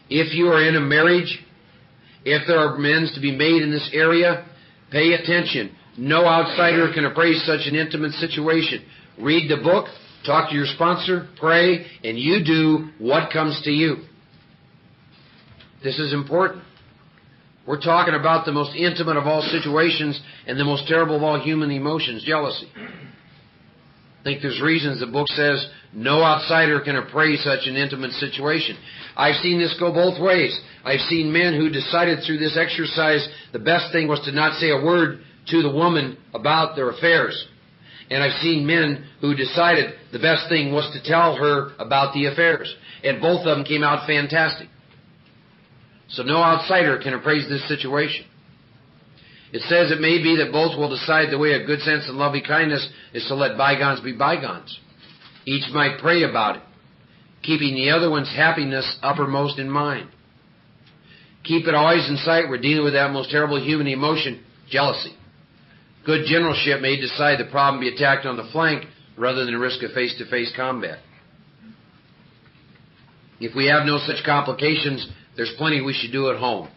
If you are in a marriage, if there are amends to be made in this area, pay attention. No outsider can appraise such an intimate situation. Read the book, talk to your sponsor, pray, and you do what comes to you. This is important. We're talking about the most intimate of all situations and the most terrible of all human emotions, jealousy. I think there's reasons the book says no outsider can appraise such an intimate situation. I've seen this go both ways. I've seen men who decided through this exercise the best thing was to not say a word to the woman about their affairs. And I've seen men who decided the best thing was to tell her about the affairs. And both of them came out fantastic. So no outsider can appraise this situation. It says it may be that both will decide the way of good sense and loving kindness is to let bygones be bygones. Each might pray about it, keeping the other one's happiness uppermost in mind. Keep it always in sight. We're dealing with that most terrible human emotion, jealousy. Good generalship may decide the problem be attacked on the flank rather than risk a face-to-face combat. If we have no such complications, there's plenty we should do at home.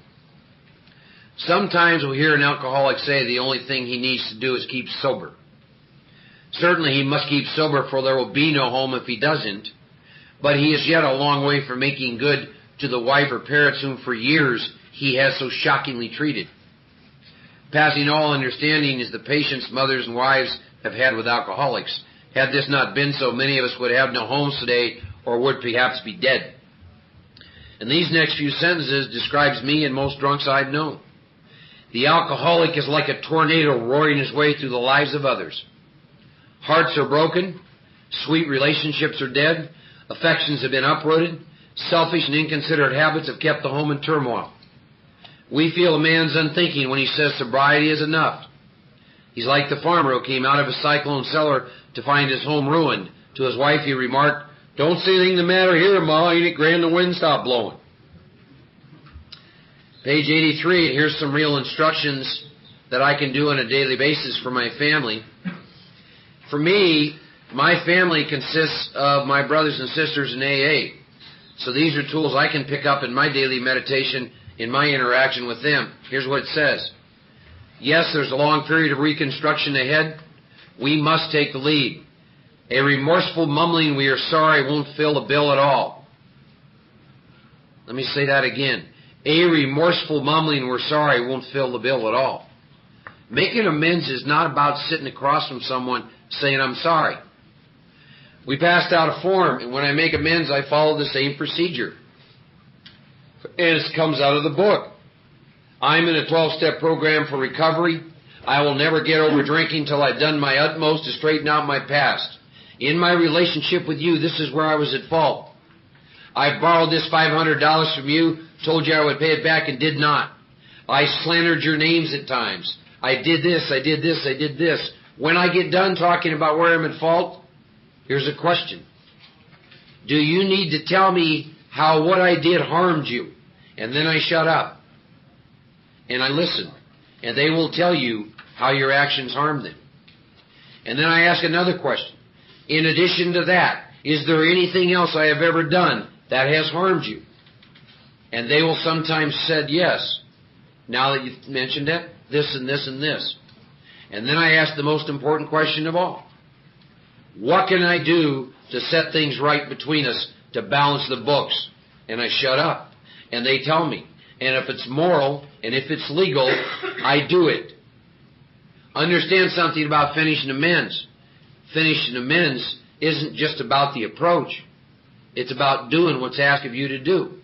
Sometimes we'll hear an alcoholic say the only thing he needs to do is keep sober. Certainly he must keep sober, for there will be no home if he doesn't. But he is yet a long way from making good to the wife or parents whom for years he has so shockingly treated. Passing all understanding is the patience mothers and wives have had with alcoholics. Had this not been so, many of us would have no homes today or would perhaps be dead. And these next few sentences describes me and most drunks I've known. The alcoholic is like a tornado roaring his way through the lives of others. Hearts are broken, sweet relationships are dead, affections have been uprooted, selfish and inconsiderate habits have kept the home in turmoil. We feel a man's unthinking when he says sobriety is enough. He's like the farmer who came out of his cyclone cellar to find his home ruined. To his wife he remarked, "Don't see anything the matter here, Ma. Ain't it grand the wind stopped blowing?" Page 83, here's some real instructions that I can do on a daily basis for my family. For me, my family consists of my brothers and sisters in AA. So these are tools I can pick up in my daily meditation, in my interaction with them. Here's what it says. Yes, there's a long period of reconstruction ahead. We must take the lead. A remorseful mumbling, "We are sorry," won't fill the bill at all. Let me say that again. A remorseful mumbling, "We're sorry," won't fill the bill at all. Making amends is not about sitting across from someone saying, "I'm sorry." We passed out a form, and when I make amends, I follow the same procedure. And it comes out of the book. I'm in a 12-step program for recovery. I will never get over drinking till I've done my utmost to straighten out my past. In my relationship with you, this is where I was at fault. I borrowed this $500 from you, told you I would pay it back, and did not. I slandered your names at times. I did this, I did this, I did this. When I get done talking about where I'm at fault, here's a question. Do you need to tell me how what I did harmed you? And then I shut up. And I listen. And they will tell you how your actions harmed them. And then I ask another question. In addition to that, is there anything else I have ever done that has harmed you? And they will sometimes say yes. Now that you've mentioned it, this and this and this. And then I ask the most important question of all. What can I do to set things right between us to balance the books? And I shut up. And they tell me. And if it's moral and if it's legal, I do it. Understand something about finishing amends. Finishing amends isn't just about the approach. It's about doing what's asked of you to do.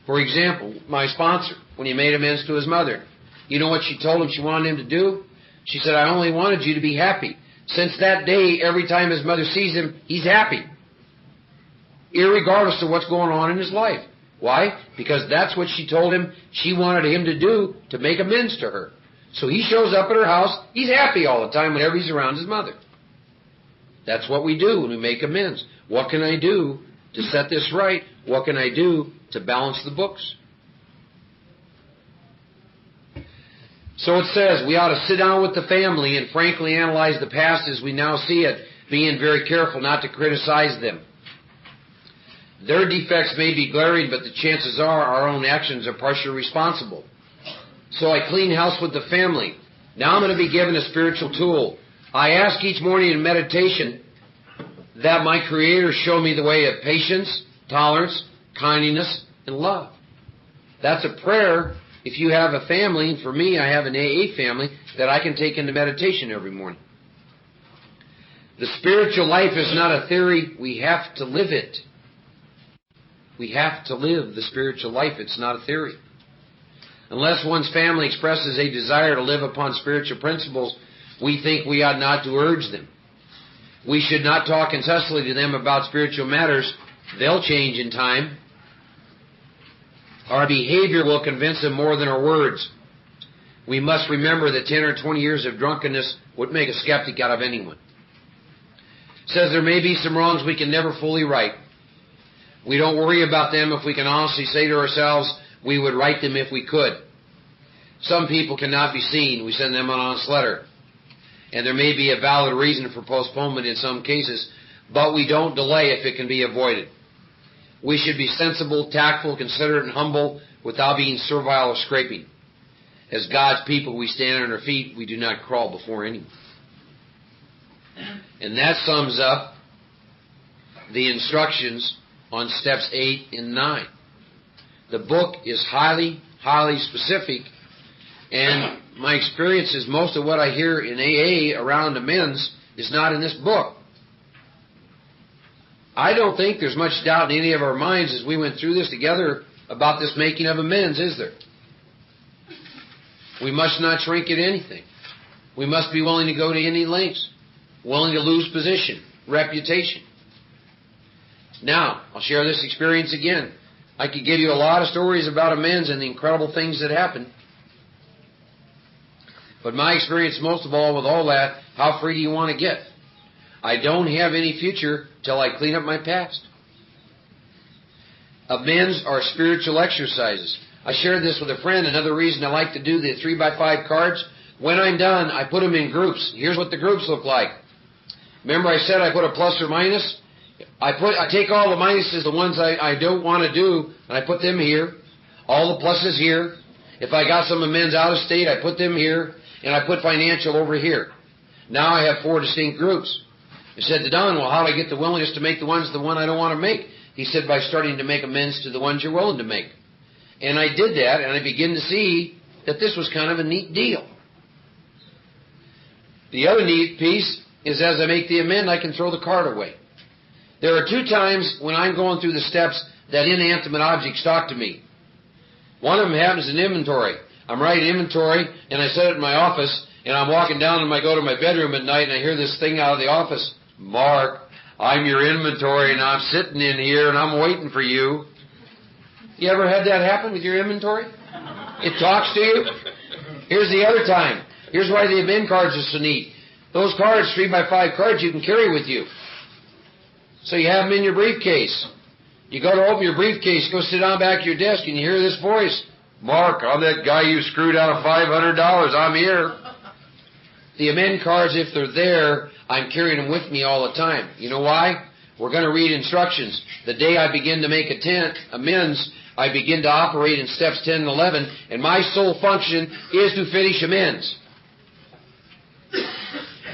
For example, my sponsor, when he made amends to his mother, you know what she told him she wanted him to do? She said, "I only wanted you to be happy." Since that day, every time his mother sees him, he's happy, irregardless of what's going on in his life. Why? Because that's what she told him she wanted him to do to make amends to her. So he shows up at her house, he's happy all the time whenever he's around his mother. That's what we do when we make amends. What can I do to set this right? What can I do to balance the books? So it says we ought to sit down with the family and frankly analyze the past as we now see it, being very careful not to criticize them. Their defects may be glaring, but the chances are our own actions are partially responsible. So I clean house with the family. Now I'm going to be given a spiritual tool. I ask each morning in meditation that my Creator show me the way of patience, tolerance, kindness, and love. That's a prayer if you have a family. And for me, I have an AA family that I can take into meditation every morning. The spiritual life is not a theory. We have to live it. We have to live the spiritual life. It's not a theory. Unless one's family expresses a desire to live upon spiritual principles, we think we ought not to urge them. We should not talk incessantly to them about spiritual matters. They'll change in time. Our behavior will convince them more than our words. We must remember that 10 or 20 years of drunkenness would make a skeptic out of anyone. It says there may be some wrongs we can never fully right. We don't worry about them if we can honestly say to ourselves, we would right them if we could. Some people cannot be seen. We send them an honest letter. And there may be a valid reason for postponement in some cases, but we don't delay if it can be avoided. We should be sensible, tactful, considerate, and humble without being servile or scraping. As God's people, we stand on our feet. We do not crawl before anyone. And that sums up the instructions on steps 8 and 9. The book is highly, highly specific, and my experience is most of what I hear in AA around amends is not in this book. I don't think there's much doubt in any of our minds as we went through this together about this making of amends, is there? We must not shrink at anything. We must be willing to go to any lengths, willing to lose position, reputation. Now, I'll share this experience again. I could give you a lot of stories about amends and the incredible things that happen. But my experience most of all with all that, how free do you want to get? I don't have any future till I clean up my past. Amends are spiritual exercises. I shared this with a friend. Another reason I like to do the 3x5 cards. When I'm done, I put them in groups. Here's what the groups look like. Remember I said I put a plus or minus? I take all the minuses, the ones I don't want to do, and I put them here. All the pluses here. If I got some amends out of state, I put them here, and I put financial over here. Now I have 4 distinct groups. I said to Don, well, how do I get the willingness to make the one I don't want to make? He said, by starting to make amends to the ones you're willing to make. And I did that, and I began to see that this was kind of a neat deal. The other neat piece is as I make the amend, I can throw the card away. There are 2 times when I'm going through the steps that inanimate objects talk to me. One of them happens in inventory. I'm writing inventory, and I set it in my office, and I'm walking down and I go to my bedroom at night, and I hear this thing out of the office. Mark, I'm your inventory, and I'm sitting in here, and I'm waiting for you. You ever had that happen with your inventory? It talks to you? Here's the other time. Here's why the amend cards are so neat. Those cards, 3x5 cards, you can carry with you. So you have them in your briefcase. You go to open your briefcase, go sit down back at your desk, and you hear this voice. Mark, I'm that guy you screwed out of $500. I'm here. The amend cards, if they're there, I'm carrying them with me all the time. You know why? We're going to read instructions. The day I begin to make amends, I begin to operate in steps 10 and 11, and my sole function is to finish amends.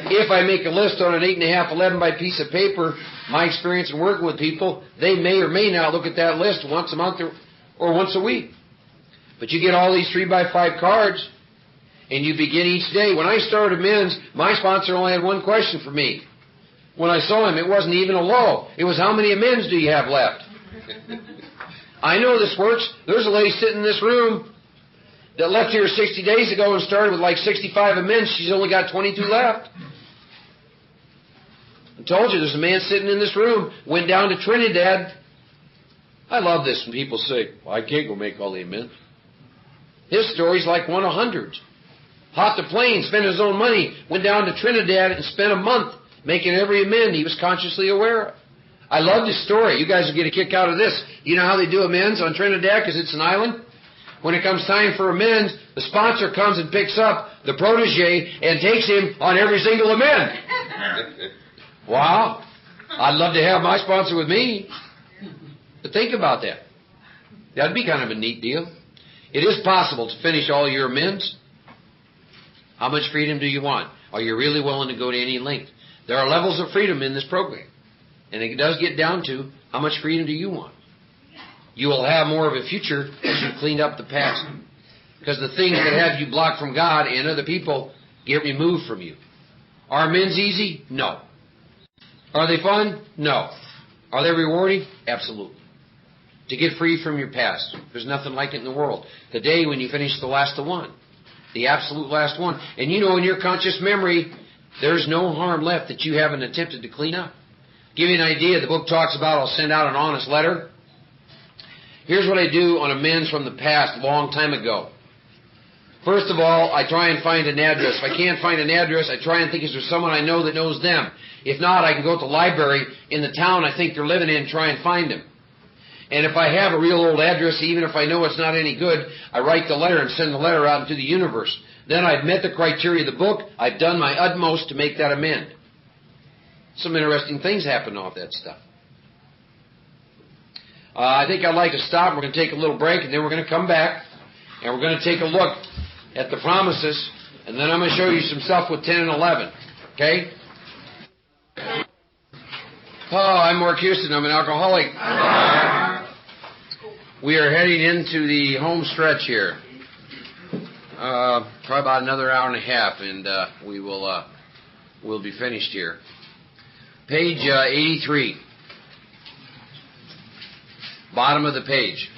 If I make a list on an 8.5, 11 by piece of paper, my experience in working with people, they may or may not look at that list once a month or once a week. But you get all these 3x5 cards, and you begin each day. When I started amends, my sponsor only had one question for me. When I saw him, it wasn't even a low. It was, how many amends do you have left? I know this works. There's a lady sitting in this room that left here 60 days ago and started with like 65 amends. She's only got 22 left. I told you, there's a man sitting in this room, went down to Trinidad. I love this when people say, well, I can't go make all the amends. His story's like one of hundreds. Hopped a plane, spent his own money, went down to Trinidad and spent a month making every amend he was consciously aware of. I love this story. You guys will get a kick out of this. You know how they do amends on Trinidad because it's an island? When it comes time for amends, the sponsor comes and picks up the protege and takes him on every single amend. Wow. I'd love to have my sponsor with me. But think about that. That'd be kind of a neat deal. It is possible to finish all your amends. How much freedom do you want? Are you really willing to go to any length? There are levels of freedom in this program. And it does get down to how much freedom do you want? You will have more of a future as you clean up the past. Because the things that have you blocked from God and other people get removed from you. Are amends easy? No. Are they fun? No. Are they rewarding? Absolutely. To get free from your past. There's nothing like it in the world. The day when you finish the last one. The absolute last one. And you know in your conscious memory, there's no harm left that you haven't attempted to clean up. Give you an idea. The book talks about I'll send out an honest letter. Here's what I do on amends from the past a long time ago. First of all, I try and find an address. If I can't find an address, I try and think, is there someone I know that knows them? If not, I can go to the library in the town I think they're living in and try and find them. And if I have a real old address, even if I know it's not any good, I write the letter and send the letter out into the universe. Then I've met the criteria of the book. I've done my utmost to make that amend. Some interesting things happen off that stuff. I think I'd like to stop. We're going to take a little break, and then we're going to come back, and we're going to take a look at the promises, and then I'm going to show you some stuff with 10 and 11. Okay? Oh, I'm Mark Houston. I'm an alcoholic. We are heading into the home stretch here. Probably about another hour and a half, and we'll be finished here. Page 83. Bottom of the page.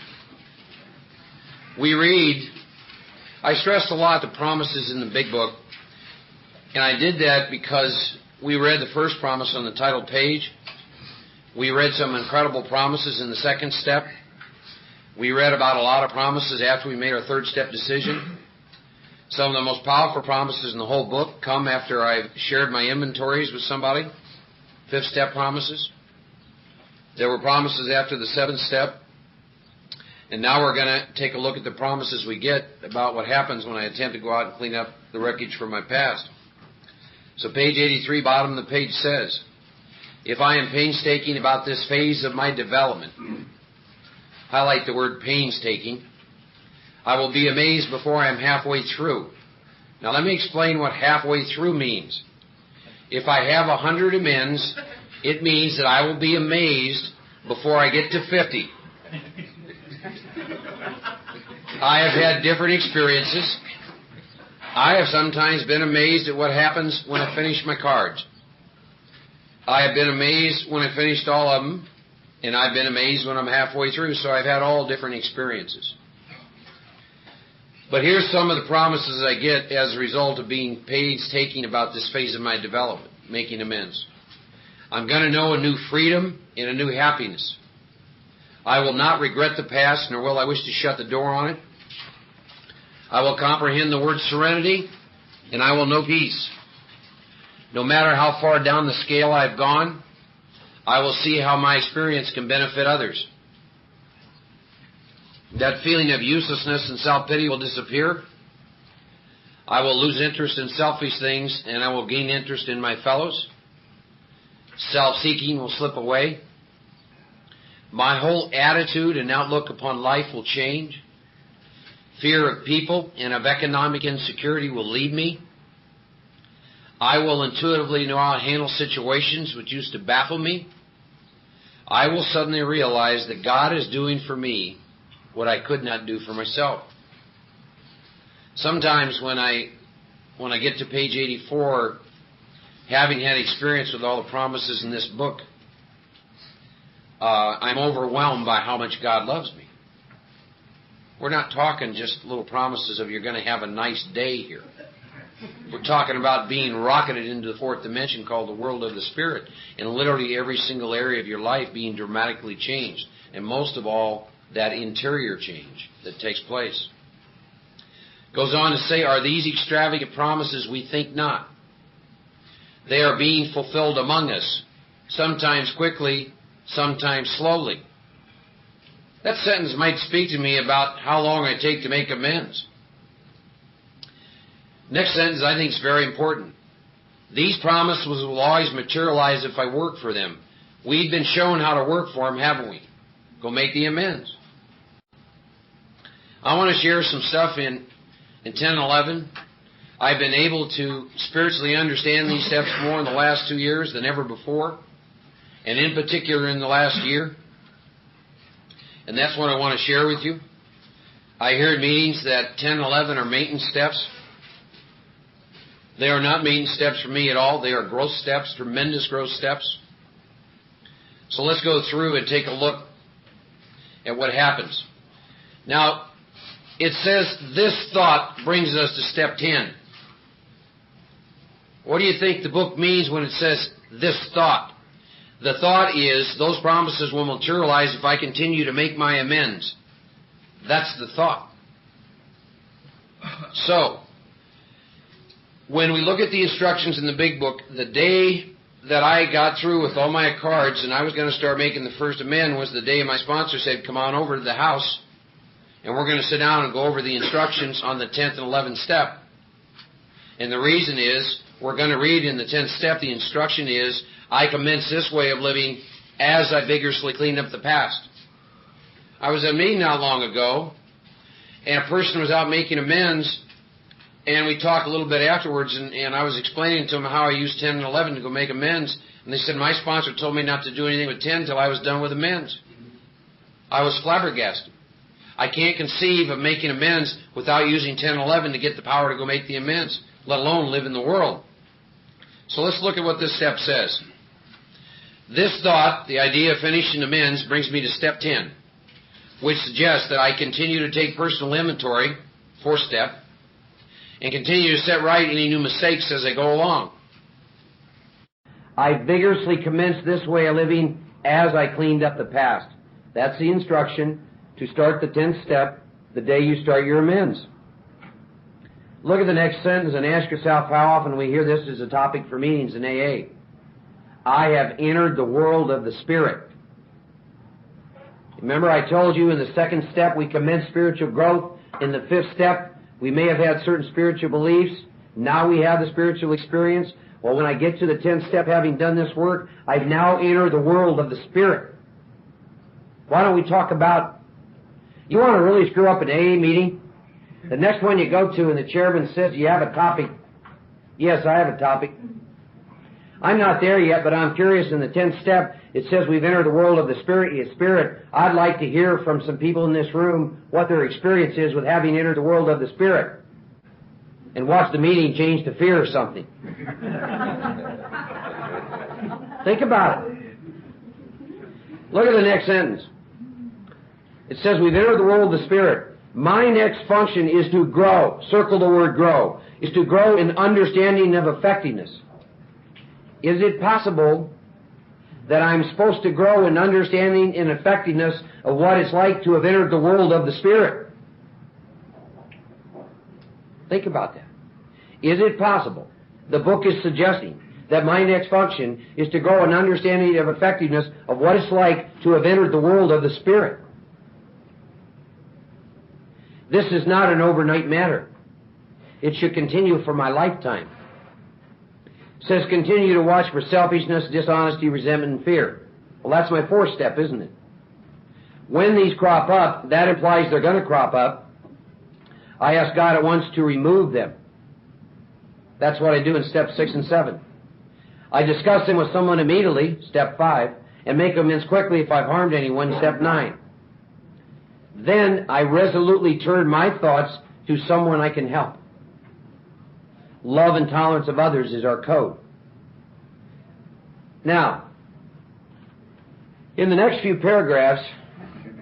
We read, I stressed a lot the promises in the big book, and I did that because we read the first promise on the title page. We read some incredible promises in the second step. We read about a lot of promises after we made our third step decision. Some of the most powerful promises in the whole book come after I've shared my inventories with somebody. Fifth step promises. There were promises after the seventh step. And now we're going to take a look at the promises we get about what happens when I attempt to go out and clean up the wreckage from my past. So page 83, bottom of the page says, if I am painstaking about this phase of my development, highlight the word painstaking, I will be amazed before I am halfway through. Now let me explain what halfway through means. If I have 100 amends, it means that I will be amazed before I get to 50. I have had different experiences. I have sometimes been amazed at what happens when I finish my cards. I have been amazed when I finished all of them, and I've been amazed when I'm halfway through, so I've had all different experiences. But here's some of the promises I get as a result of being painstaking about this phase of my development, making amends. I'm going to know a new freedom and a new happiness. I will not regret the past, nor will I wish to shut the door on it. I will comprehend the word serenity, and I will know peace. No matter how far down the scale I've gone, I will see how my experience can benefit others. That feeling of uselessness and self-pity will disappear. I will lose interest in selfish things, and I will gain interest in my fellows. Self-seeking will slip away. My whole attitude and outlook upon life will change. Fear of people and of economic insecurity will leave me. I will intuitively know how to handle situations which used to baffle me. I will suddenly realize that God is doing for me what I could not do for myself. Sometimes when I get to page 84, having had experience with all the promises in this book, I'm overwhelmed by how much God loves me. We're not talking just little promises of you're going to have a nice day here. We're talking about being rocketed into the fourth dimension called the world of the Spirit, and literally every single area of your life being dramatically changed, and most of all, that interior change that takes place. Goes on to say, are these extravagant promises? We think not. They are being fulfilled among us, sometimes quickly, sometimes slowly. That sentence might speak to me about how long I take to make amends. Next sentence I think is very important. These promises will always materialize if I work for them. We've been shown how to work for them, haven't we? Go make the amends. I want to share some stuff in 10 and 11. I've been able to spiritually understand these steps more in the last 2 years than ever before, and in particular in the last year. And that's what I want to share with you. I hear in meetings that 10 and 11 are maintenance steps. They are not maintenance steps for me at all. They are growth steps, tremendous growth steps. So let's go through and take a look at what happens. Now, it says this thought brings us to step 10. What do you think the book means when it says this thought? The thought is those promises will materialize if I continue to make my amends. That's the thought. So, when we look at the instructions in the big book, the day that I got through with all my cards and I was going to start making the first amend was the day my sponsor said, come on over to the house and we're going to sit down and go over the instructions on the 10th and 11th step. And the reason is, we're going to read in the 10th step, the instruction is, I commence this way of living as I vigorously clean up the past. I was at a meeting not long ago, and a person was out making amends, and we talked a little bit afterwards, and I was explaining to them how I used 10 and 11 to go make amends, and they said, my sponsor told me not to do anything with 10 until I was done with amends. I was flabbergasted. I can't conceive of making amends without using 10 and 11 to get the power to go make the amends, let alone live in the world. So let's look at what this step says. This thought, the idea of finishing amends, brings me to step 10, which suggests that I continue to take personal inventory, fourth step, and continue to set right any new mistakes as I go along. I vigorously commenced this way of living as I cleaned up the past. That's the instruction to start the 10th step the day you start your amends. Look at the next sentence and ask yourself how often we hear this as a topic for meetings in AA. I have entered the world of the Spirit. Remember I told you in the second step we commence spiritual growth. In the fifth step we may have had certain spiritual beliefs. Now we have the spiritual experience. Well, when I get to the 10th step, having done this work, I've now entered the world of the Spirit. Why don't we talk about, you want to really screw up an AA meeting? The next one you go to and the chairman says, you have a topic. Yes, I have a topic. I'm not there yet, but I'm curious. In the 10th step, it says we've entered the world of the Spirit. I'd like to hear from some people in this room what their experience is with having entered the world of the Spirit. And watch the meeting change to fear or something. Think about it. Look at the next sentence. It says we've entered the world of the Spirit. My next function is to grow. Circle the word grow. Is to grow in understanding of effectiveness. Is it possible that I'm supposed to grow in understanding and effectiveness of what it's like to have entered the world of the Spirit? Think about that. Is it possible? The book is suggesting that my next function is to grow in understanding of effectiveness of what it's like to have entered the world of the Spirit. This is not an overnight matter. It should continue for my lifetime. It says continue to watch for selfishness, dishonesty, resentment, and fear. Well, that's my fourth step, isn't it? When these crop up, that implies they're going to crop up. I ask God at once to remove them. That's what I do in step 6 and 7. I discuss them with someone immediately, step 5, and make amends quickly if I've harmed anyone, step 9. Then I resolutely turn my thoughts to someone I can help. Love and tolerance of others is our code. Now, in the next few paragraphs,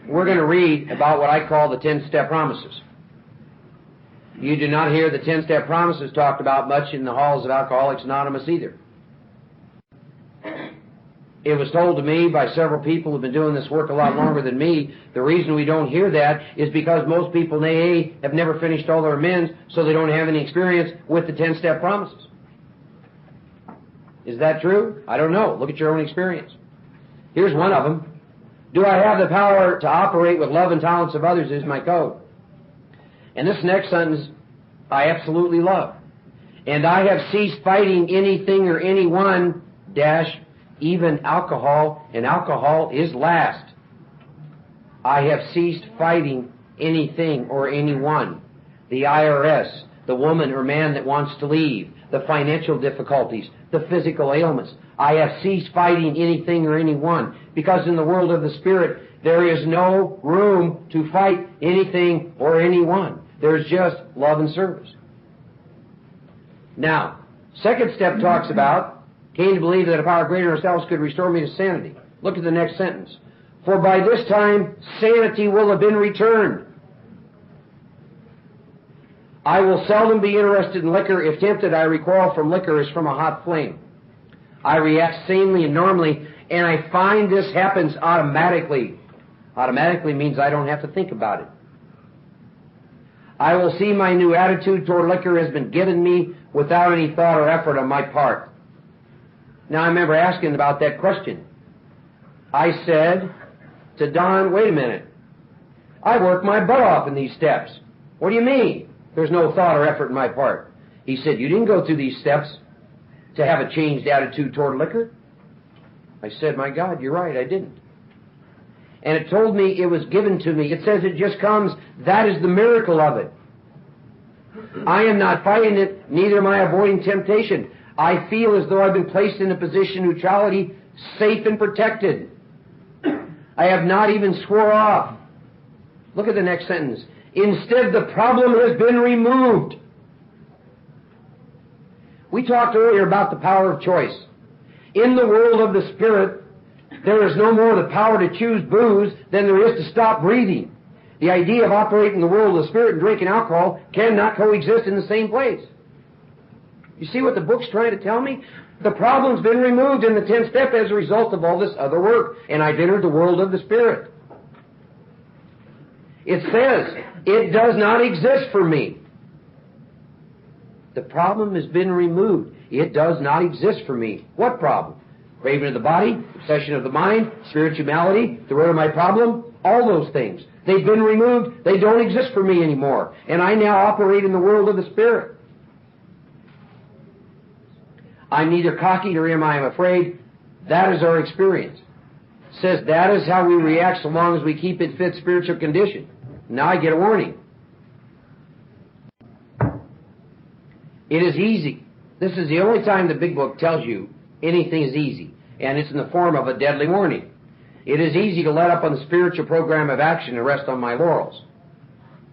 we're going to read about what I call the 10-step promises. You do not hear the 10-step promises talked about much in the halls of Alcoholics Anonymous either. It was told to me by several people who have been doing this work a lot longer than me, the reason we don't hear that is because most people in AA have never finished all their amends, so they don't have any experience with the 10-step promises. Is that true? I don't know. Look at your own experience. Here's one of them. Do I have the power to operate with love and tolerance of others is my code. And this next sentence I absolutely love. And I have ceased fighting anything or anyone, even alcohol, and alcohol is last. I have ceased fighting anything or anyone. The IRS, the woman or man that wants to leave, the financial difficulties, the physical ailments. I have ceased fighting anything or anyone, because in the world of the Spirit, there is no room to fight anything or anyone. There's just love and service. Now, second step talks about, came to believe that a power greater than ourselves could restore me to sanity. Look at the next sentence. For by this time, sanity will have been returned. I will seldom be interested in liquor. If tempted, I recoil from liquor as from a hot flame. I react sanely and normally, and I find this happens automatically. Automatically means I don't have to think about it. I will see my new attitude toward liquor has been given me without any thought or effort on my part. Now I remember asking about that question. I said to Don, wait a minute. I worked my butt off in these steps. What do you mean? There's no thought or effort on my part. He said, you didn't go through these steps to have a changed attitude toward liquor. I said, my God, you're right, I didn't. And it told me it was given to me. It says it just comes. That is the miracle of it. I am not fighting it, neither am I avoiding temptation. I feel as though I've been placed in a position of neutrality, safe and protected. I have not even swore off. Look at the next sentence. Instead, the problem has been removed. We talked earlier about the power of choice. In the world of the Spirit, there is no more the power to choose booze than there is to stop breathing. The idea of operating in the world of the Spirit and drinking alcohol cannot coexist in the same place. You see what the book's trying to tell me? The problem's been removed in the 10th step as a result of all this other work, and I've entered the world of the Spirit. It says, it does not exist for me. The problem has been removed. It does not exist for me. What problem? Craving of the body, obsession of the mind, spirituality, the root of my problem, all those things. They've been removed. They don't exist for me anymore. And I now operate in the world of the Spirit. I'm neither cocky nor am I afraid. That is our experience. It says that is how we react so long as we keep in fit spiritual condition. Now I get a warning. It is easy. This is the only time the big book tells you anything is easy, and it's in the form of a deadly warning. It is easy to let up on the spiritual program of action and rest on my laurels.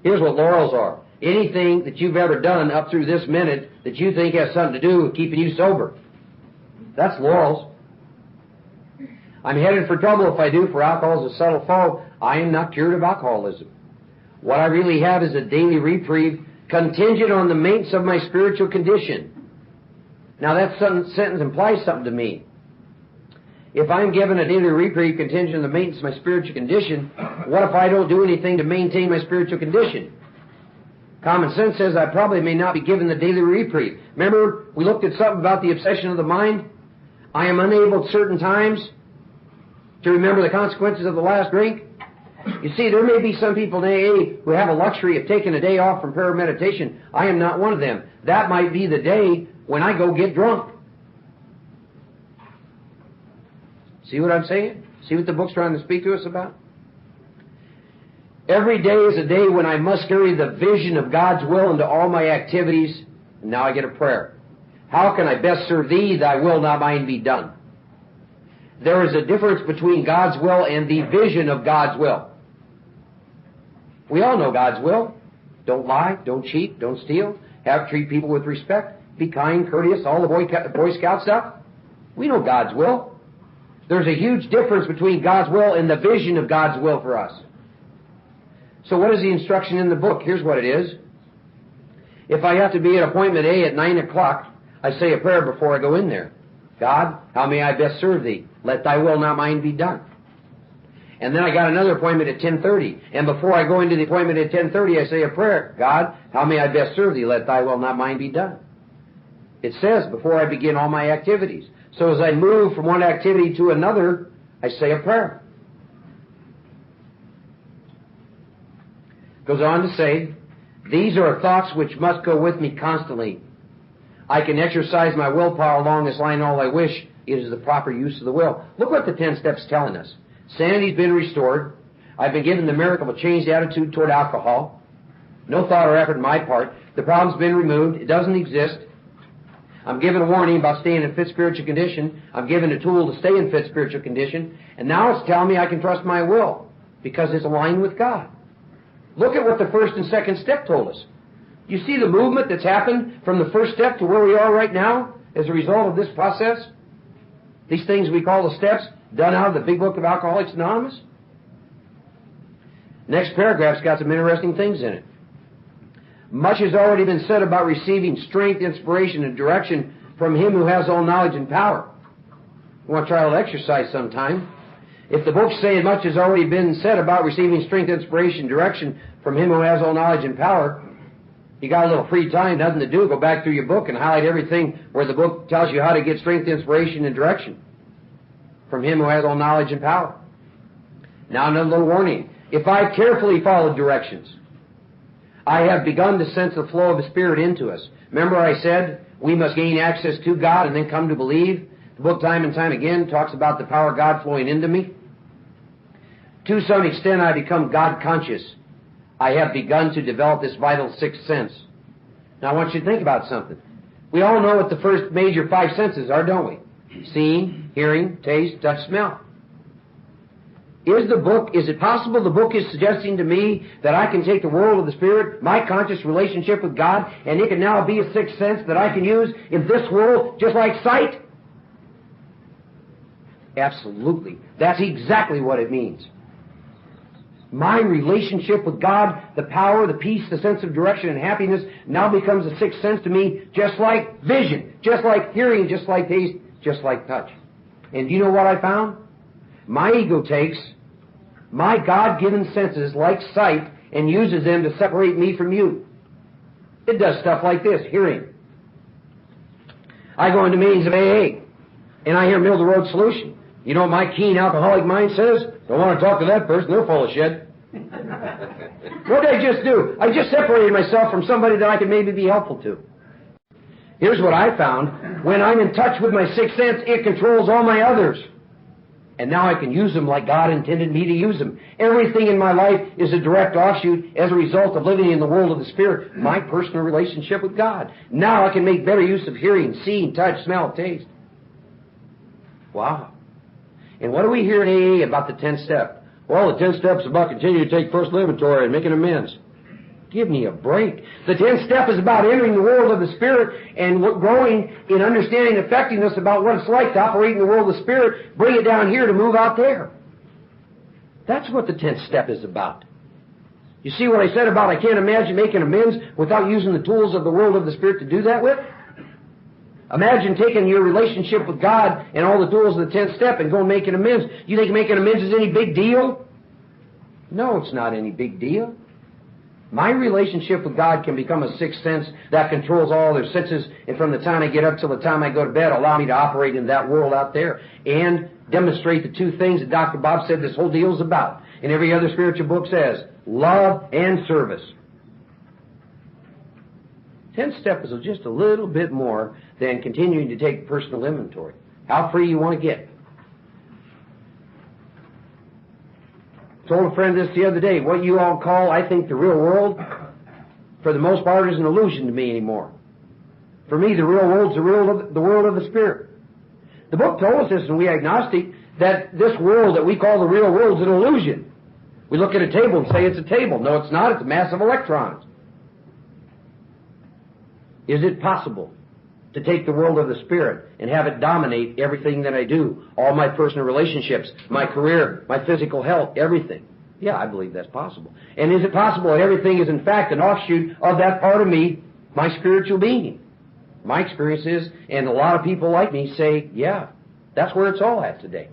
Here's what laurels are. Anything that you've ever done up through this minute that you think has something to do with keeping you sober. That's laurels. I'm headed for trouble if I do, for alcohol is a subtle foe. I am not cured of alcoholism. What I really have is a daily reprieve contingent on the maintenance of my spiritual condition. Now that sentence implies something to me. If I'm given a daily reprieve contingent on the maintenance of my spiritual condition, what if I don't do anything to maintain my spiritual condition? Common sense says I probably may not be given the daily reprieve. Remember, we looked at something about the obsession of the mind? I am unable at certain times to remember the consequences of the last drink. You see, there may be some people in AA who have a luxury of taking a day off from prayer and meditation. I am not one of them. That might be the day when I go get drunk. See what I'm saying? See what the book's trying to speak to us about? Every day is a day when I must carry the vision of God's will into all my activities. And now I get a prayer. How can I best serve Thee? Thy will, not mine, be done. There is a difference between God's will and the vision of God's will. We all know God's will. Don't lie, don't cheat, don't steal, treat people with respect, be kind, courteous, all the Boy Scout stuff. We know God's will. There's a huge difference between God's will and the vision of God's will for us. So what is the instruction in the book? Here's what it is. If I have to be at appointment A at 9 o'clock, I say a prayer before I go in there. God, how may I best serve Thee? Let Thy will, not mine, be done. And then I got another appointment at 10:30. And before I go into the appointment at 10:30, I say a prayer. God, how may I best serve Thee? Let Thy will, not mine, be done. It says before I begin all my activities. So as I move from one activity to another, I say a prayer. Goes on to say, these are thoughts which must go with me constantly. I can exercise my willpower along this line all I wish. It is the proper use of the will. Look what the 10 steps telling us. Sanity's been restored. I've been given the miracle of a changed attitude toward alcohol. No thought or effort on my part. The problem's been removed. It doesn't exist. I'm given a warning about staying in fit spiritual condition. I'm given a tool to stay in fit spiritual condition. And now it's telling me I can trust my will because it's aligned with God. Look at what the first and second step told us. You see the movement that's happened from the first step to where we are right now as a result of this process? These things we call the steps, done out of the Big Book of Alcoholics Anonymous. Next paragraph's got some interesting things in it. Much has already been said about receiving strength, inspiration, and direction from Him who has all knowledge and power. You want to try a little exercise sometime? If the book's saying much has already been said about receiving strength, inspiration, direction from Him who has all knowledge and power, you got a little free time, nothing to do, go back through your book and highlight everything where the book tells you how to get strength, inspiration, and direction from Him who has all knowledge and power. Now another little warning. If I carefully follow directions, I have begun to sense the flow of the Spirit into us. Remember I said we must gain access to God and then come to believe? The book time and time again talks about the power of God flowing into me. To some extent I become God conscious. I have begun to develop this vital sixth sense. Now I want you to think about something. We all know what the first major five senses are, don't we? Seeing, hearing, taste, touch, smell. Is it possible the book is suggesting to me that I can take the world of the Spirit, my conscious relationship with God, and it can now be a sixth sense that I can use in this world just like sight? Absolutely. That's exactly what it means. My relationship with God, the power, the peace, the sense of direction and happiness now becomes a sixth sense to me just like vision, just like hearing, just like taste, just like touch. And do you know what I found? My ego takes my God-given senses like sight and uses them to separate me from you. It does stuff like this, hearing. I go into meetings of AA, and I hear middle of the road solution. You know what my keen alcoholic mind says? Don't want to talk to that person, they're full of shit. What did I just do? I just separated myself from somebody that I could maybe be helpful to. Here's what I found. When I'm in touch with my sixth sense, it controls all my others. And now I can use them like God intended me to use them. Everything in my life is a direct offshoot as a result of living in the world of the Spirit, my personal relationship with God. Now I can make better use of hearing, seeing, touch, smell, taste. Wow. And what do we hear in AA about the 10th step? Well, the 10th step is about continuing to take personal inventory and making amends. Give me a break. The 10th step is about entering the world of the Spirit and growing in understanding and effectiveness about what it's like to operate in the world of the Spirit, bring it down here to move out there. That's what the 10th step is about. You see what I said about I can't imagine making amends without using the tools of the world of the Spirit to do that with? Imagine taking your relationship with God and all the tools of the 10th step and going making amends. You think making amends is any big deal? No, it's not any big deal. My relationship with God can become a sixth sense that controls all other senses, and from the time I get up till the time I go to bed, allow me to operate in that world out there and demonstrate the two things that Dr. Bob said this whole deal is about. And every other spiritual book says, love and service. 10th step is just a little bit more than continuing to take personal inventory. How free you want to get. Told a friend this the other day. What you all call, I think, the real world, for the most part, is an illusion to me anymore. For me, the real world's the world of the Spirit. The book told us this, and we agnostic, that this world that we call the real world is an illusion. We look at a table and say it's a table. No, it's not. It's a mass of electrons. Is it possible to take the world of the Spirit and have it dominate everything that I do? All my personal relationships, my career, my physical health, everything. Yeah, I believe that's possible. And is it possible that everything is in fact an offshoot of that part of me, my spiritual being? My experience is, and a lot of people like me say, yeah, that's where it's all at today.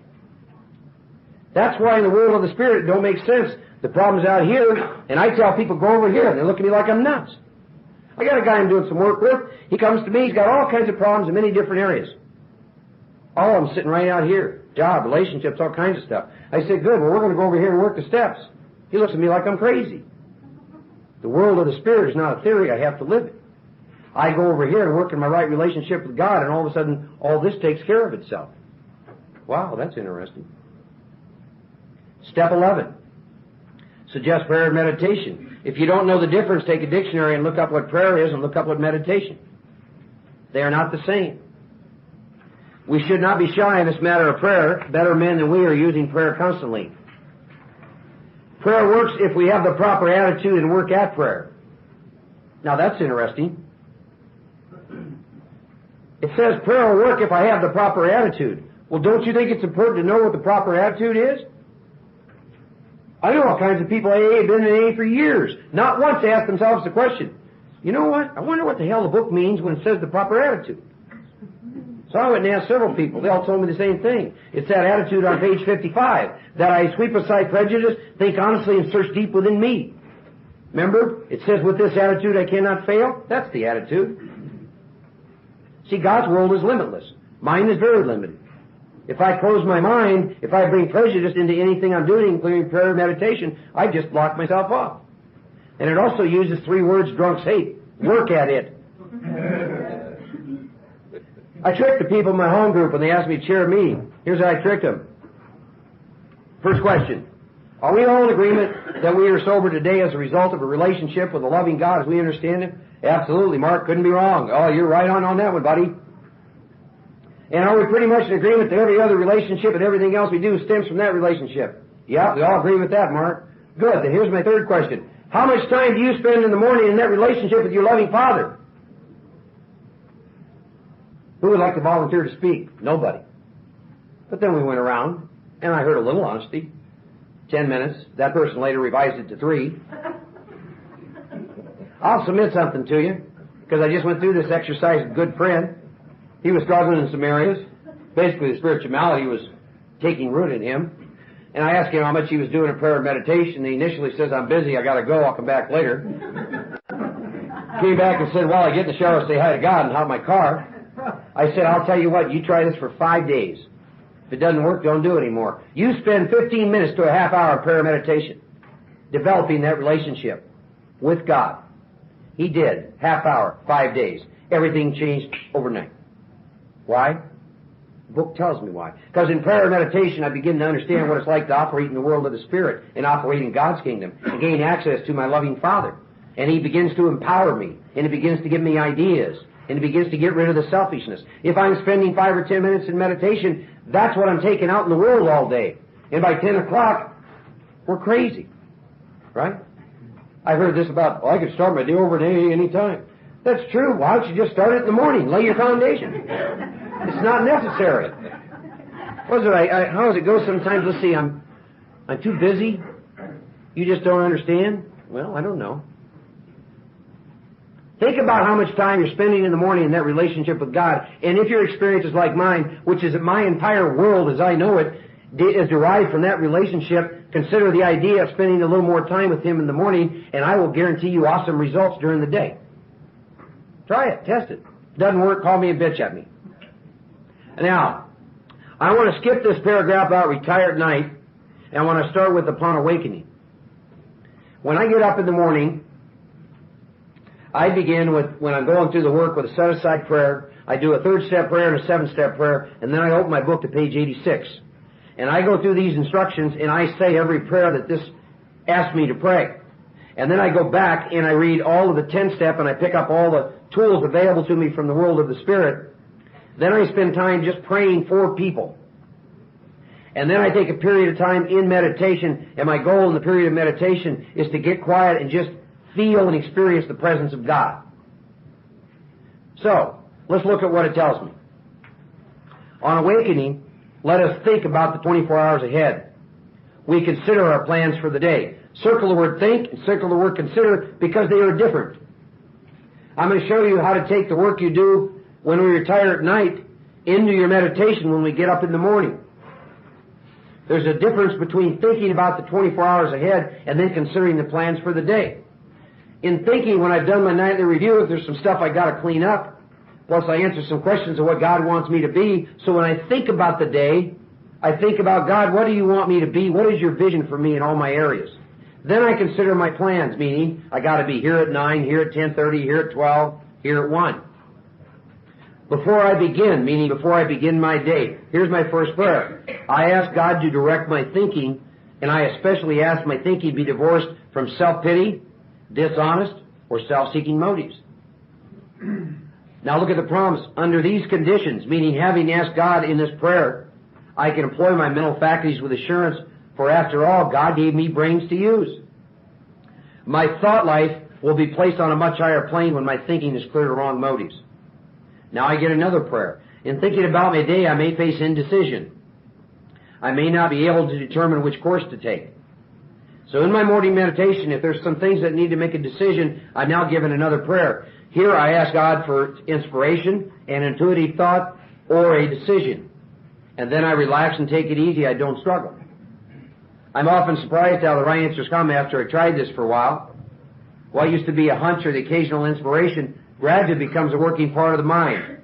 That's why in the world of the Spirit it don't make sense. The problem's out here, and I tell people, go over here, and they look at me like I'm nuts. I got a guy I'm doing some work with. He comes to me. He's got all kinds of problems in many different areas. All of them sitting right out here. Job, relationships, all kinds of stuff. I said, good, well, we're going to go over here and work the steps. He looks at me like I'm crazy. The world of the Spirit is not a theory. I have to live it. I go over here and work in my right relationship with God, and all of a sudden, all this takes care of itself. Wow, that's interesting. Step 11. suggest prayer and meditation. If you don't know the difference, take a dictionary and look up what prayer is and look up what meditation. They are not the same. We should not be shy in this matter of prayer. Better men than we are using prayer constantly. Prayer works if we have the proper attitude and work at prayer. Now that's interesting. It says prayer will work if I have the proper attitude. Well, don't you think it's important to know what the proper attitude is? I know all kinds of people have been in AA for years. Not once they ask themselves the question, you know what? I wonder what the hell the book means when it says the proper attitude. So I went and asked several people. They all told me the same thing. It's that attitude on page 55, that I sweep aside prejudice, think honestly, and search deep within me. Remember? It says, with this attitude I cannot fail. That's the attitude. See, God's world is limitless. Mine is very limited. If I close my mind, if I bring prejudice into anything I'm doing, including prayer and meditation, I just block myself off. And it also uses 3 words drunks hate. Work at it. I tricked the people in my home group when they asked me to chair a meeting. Here's how I tricked them. First question. Are we all in agreement that we are sober today as a result of a relationship with a loving God as we understand Him? Absolutely, Mark. Couldn't be wrong. Oh, you're right on that one, buddy. And are we pretty much in agreement that every other relationship and everything else we do stems from that relationship? Yeah, we all agree with that, Mark. Good. Then here's my third question. How much time do you spend in the morning in that relationship with your loving Father? Who would like to volunteer to speak? Nobody. But then we went around, and I heard a little honesty. 10 minutes. That person later revised it to 3. I'll submit something to you, because I just went through this exercise with a good friend. He was struggling in some areas. Basically, the spirituality was taking root in him. And I asked him how much he was doing in prayer and meditation. He initially says, I'm busy, I gotta go, I'll come back later. Came back and said, well, I get in the shower, say hi to God, and hop in my car. I said, I'll tell you what, you try this for 5 days. If it doesn't work, don't do it anymore. You spend 15 minutes to a half hour of prayer and meditation, developing that relationship with God. He did. Half hour, 5 days. Everything changed overnight. Why? The book tells me why. Because in prayer and meditation, I begin to understand what it's like to operate in the world of the Spirit and operate in God's kingdom and gain access to my loving Father. And He begins to empower me, and He begins to give me ideas, and He begins to get rid of the selfishness. If I'm spending 5 or 10 minutes in meditation, that's what I'm taking out in the world all day. And by 10 o'clock, we're crazy. Right? I heard this about, well, I could start my day over at AA any time. That's true. Why don't you just start it in the morning? Lay your foundation. It's not necessary. What is it? How does it go sometimes? Let's see, I'm too busy. You just don't understand? Well, I don't know. Think about how much time you're spending in the morning in that relationship with God. And if your experience is like mine, which is that my entire world as I know it is derived from that relationship, consider the idea of spending a little more time with Him in the morning, and I will guarantee you awesome results during the day. Try it. Test it. Doesn't work, call me and bitch at me. Now, I want to skip this paragraph about retire at night, and I want to start with upon awakening. When I get up in the morning, I begin with, when I'm going through the work, with a set-aside prayer. I do a 3rd-step prayer and a 7th-step prayer, and then I open my book to page 86. And I go through these instructions, and I say every prayer that this asks me to pray. And then I go back and I read all of the 10th-step, and I pick up all the tools available to me from the world of the Spirit. Then I spend time just praying for people. And then I take a period of time in meditation, and my goal in the period of meditation is to get quiet and just feel and experience the presence of God. So, let's look at what it tells me. On awakening, let us think about the 24 hours ahead. We consider our plans for the day. Circle the word think and circle the word consider, because they are different. I'm going to show you how to take the work you do when we retire at night into your meditation when we get up in the morning. There's a difference between thinking about the 24 hours ahead and then considering the plans for the day. In thinking, when I've done my nightly review, if there's some stuff I got to clean up, plus I answer some questions of what God wants me to be. So when I think about the day, I think about, God, what do you want me to be? What is your vision for me in all my areas? Then I consider my plans, meaning I got to be here at 9, here at 10:30, here at 12, here at 1. Before I begin, meaning before I begin my day, here's my first prayer. I ask God to direct my thinking And I especially ask my thinking be divorced from self-pity, dishonest, or self-seeking motives. Now look at the promise. Under these conditions, meaning having asked God in this prayer, I can employ my mental faculties with assurance, for after all, God gave me brains to use. My thought life will be placed on a much higher plane when my thinking is clear of wrong motives. Now I get another prayer. In thinking about my day, I may face indecision. I may not be able to determine which course to take. So in my morning meditation, if there's some things that need to make a decision, I'm now given another prayer. Here I ask God for inspiration, an intuitive thought, or a decision. And then I relax and take it easy. I don't struggle. I'm often surprised how the right answers come after I tried this for a while. What used to be a hunch or the occasional inspiration gradually becomes a working part of the mind.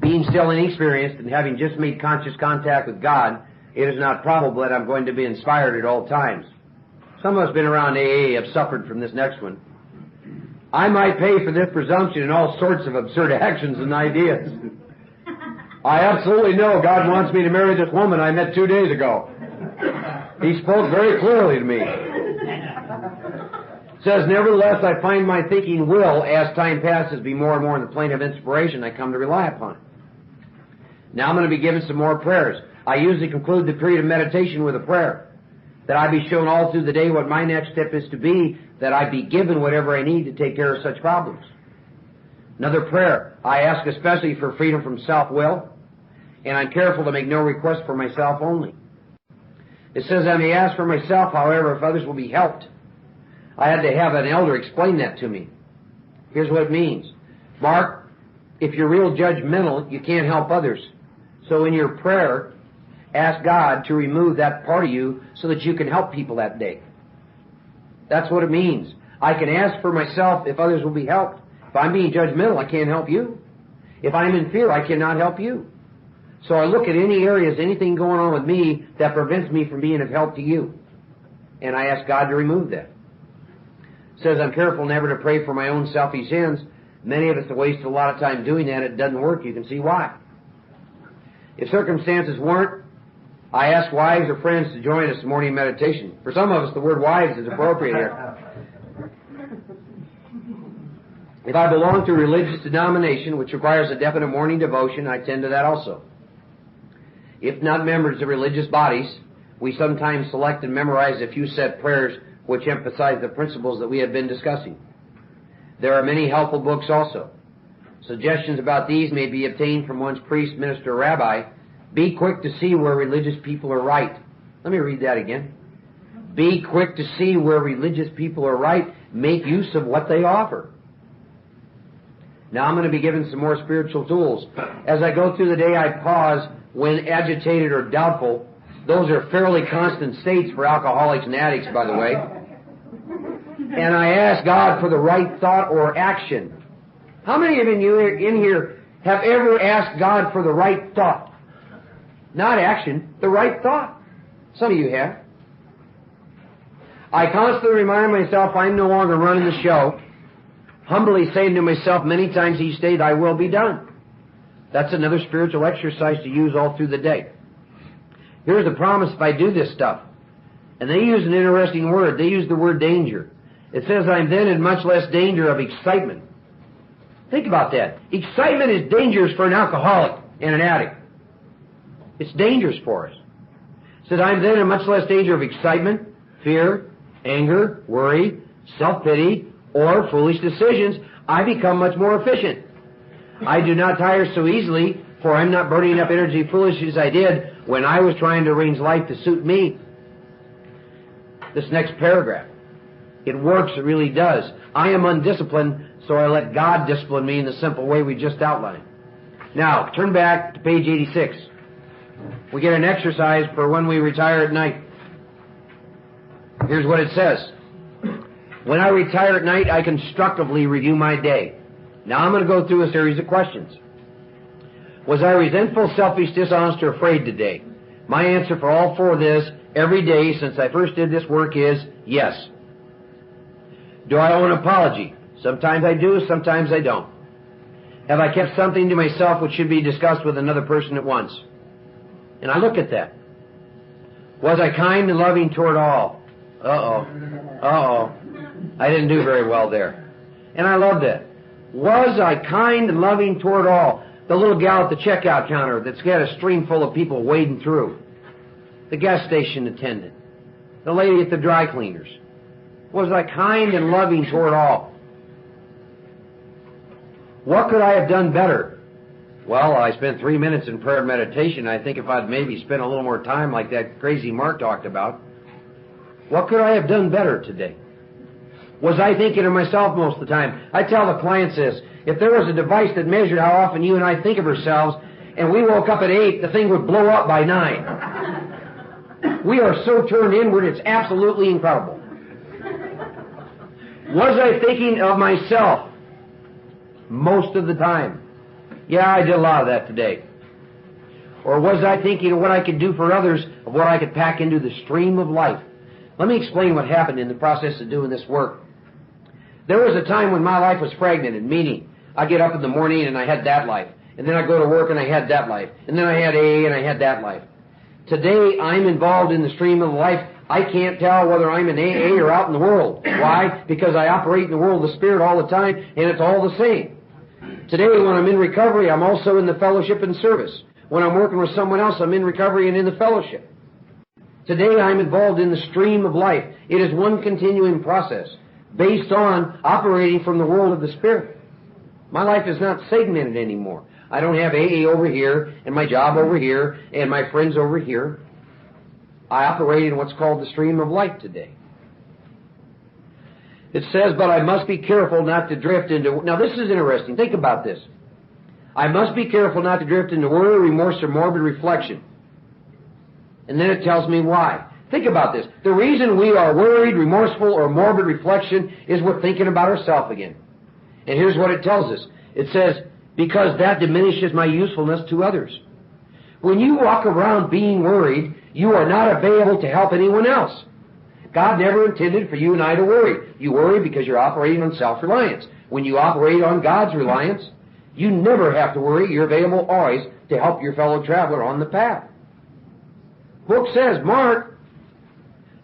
Being still inexperienced and having just made conscious contact with God, it is not probable that I'm going to be inspired at all times. Some of us have been around AA have suffered from this next one. I might pay for this presumption in all sorts of absurd actions and ideas. I absolutely know God wants me to marry this woman I met 2 days ago. He spoke very clearly to me. It says, nevertheless, I find my thinking will, as time passes, be more and more in the plane of inspiration I come to rely upon. Now I'm going to be given some more prayers. I usually conclude the period of meditation with a prayer, that I be shown all through the day what my next step is to be, that I be given whatever I need to take care of such problems. Another prayer, I ask especially for freedom from self-will, and I'm careful to make no request for myself only. It says I may ask for myself, however, if others will be helped. I had to have an elder explain that to me. Here's what it means. Mark, if you're real judgmental, you can't help others. So in your prayer, ask God to remove that part of you so that you can help people that day. That's what it means. I can ask for myself if others will be helped. If I'm being judgmental, I can't help you. If I'm in fear, I cannot help you. So I look at any areas, anything going on with me that prevents me from being of help to you. And I ask God to remove that. It says I'm careful never to pray for my own selfish ends. Many of us have wasted a lot of time doing that. It doesn't work. You can see why. If circumstances warrant, I ask wives or friends to join us in morning meditation. For some of us, the word wives is appropriate here. If I belong to a religious denomination which requires a definite morning devotion, I tend to that also. If not members of religious bodies, we sometimes select and memorize a few set prayers which emphasize the principles that we have been discussing. There are many helpful books also. Suggestions about these may be obtained from one's priest, minister, or rabbi. Be quick to see where religious people are right. Let me read that again. Be quick to see where religious people are right. Make use of what they offer. Now I'm going to be given some more spiritual tools. As I go through the day, I pause when agitated or doubtful. Those are fairly constant states for alcoholics and addicts, by the way. And I ask God for the right thought or action. How many of you in here have ever asked God for the right thought? Not action, the right thought. Some of you have. I constantly remind myself I'm no longer running the show, humbly saying to myself many times each day, thy will be done. That's another spiritual exercise to use all through the day. Here's the promise if I do this stuff. And they use an interesting word. They use the word danger. It says I'm then in much less danger of excitement. Think about that. Excitement is dangerous for an alcoholic and an addict. It's dangerous for us. It says I'm then in much less danger of excitement, fear, anger, worry, self-pity, or foolish decisions. I become much more efficient. I do not tire so easily, for I'm not burning up energy foolish as I did when I was trying to arrange life to suit me. This next paragraph. It works, it really does. I am undisciplined, so I let God discipline me in the simple way we just outlined. Now, turn back to page 86. We get an exercise for when we retire at night. Here's what it says. When I retire at night, I constructively review my day. Now I'm going to go through a series of questions. Was I resentful, selfish, dishonest, or afraid today? My answer for all four of this every day since I first did this work is yes. Do I owe an apology? Sometimes I do, sometimes I don't. Have I kept something to myself which should be discussed with another person at once? And I look at that. Was I kind and loving toward all? I didn't do very well there. And I love that. Was I kind and loving toward all? The little gal at the checkout counter that's got a stream full of people wading through. The gas station attendant. The lady at the dry cleaners. Was I kind and loving toward all? What could I have done better? Well, I spent 3 minutes in prayer and meditation. I think if I'd maybe spent a little more time like that crazy Mark talked about, what could I have done better today? Was I thinking of myself most of the time? I tell the clients this. If there was a device that measured how often you and I think of ourselves, and we woke up at 8, the thing would blow up by 9. We are so turned inward, it's absolutely incredible. Was I thinking of myself most of the time? Yeah, I did a lot of that today. Or was I thinking of what I could do for others, of what I could pack into the stream of life? Let me explain what happened in the process of doing this work. There was a time when my life was fragmented, meaning I get up in the morning and I had that life, and then I go to work and I had that life, and then I had AA and I had that life. Today I'm involved in the stream of life. I can't tell whether I'm in AA or out in the world. Why? Because I operate in the world of the Spirit all the time, and it's all the same. Today when I'm in recovery, I'm also in the fellowship and service. When I'm working with someone else, I'm in recovery and in the fellowship. Today I'm involved in the stream of life. It is one continuing process based on operating from the world of the Spirit. My life is not segmented anymore. I don't have AA over here and my job over here and my friends over here. I operate in what's called the stream of life today. It says, but I must be careful not to drift into... Now this is interesting. Think about this. I must be careful not to drift into worry, remorse, or morbid reflection. And then it tells me why. Think about this. The reason we are worried, remorseful, or morbid reflection is we're thinking about ourselves again. And here's what it tells us. It says, because that diminishes my usefulness to others. When you walk around being worried, you are not available to help anyone else. God never intended for you and I to worry. You worry because you're operating on self-reliance. When you operate on God's reliance, you never have to worry. You're available always to help your fellow traveler on the path. Book says, Mark,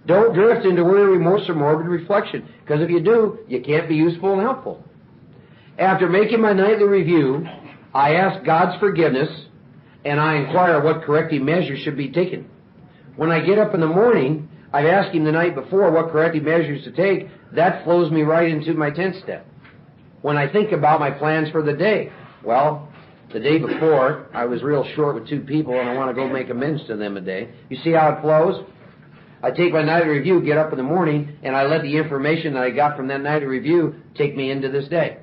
don't drift into worry, remorse, or morbid reflection, because if you do, you can't be useful and helpful. After making my nightly review, I ask God's forgiveness, and I inquire what corrective measures should be taken. When I get up in the morning, I've asked Him the night before what corrective measures to take. That flows me right into my 10th step. When I think about my plans for the day, well, the day before, I was real short with 2 people, and I want to go make amends to them a day. You see how it flows? I take my nightly review, get up in the morning, and I let the information that I got from that nightly review take me into this day.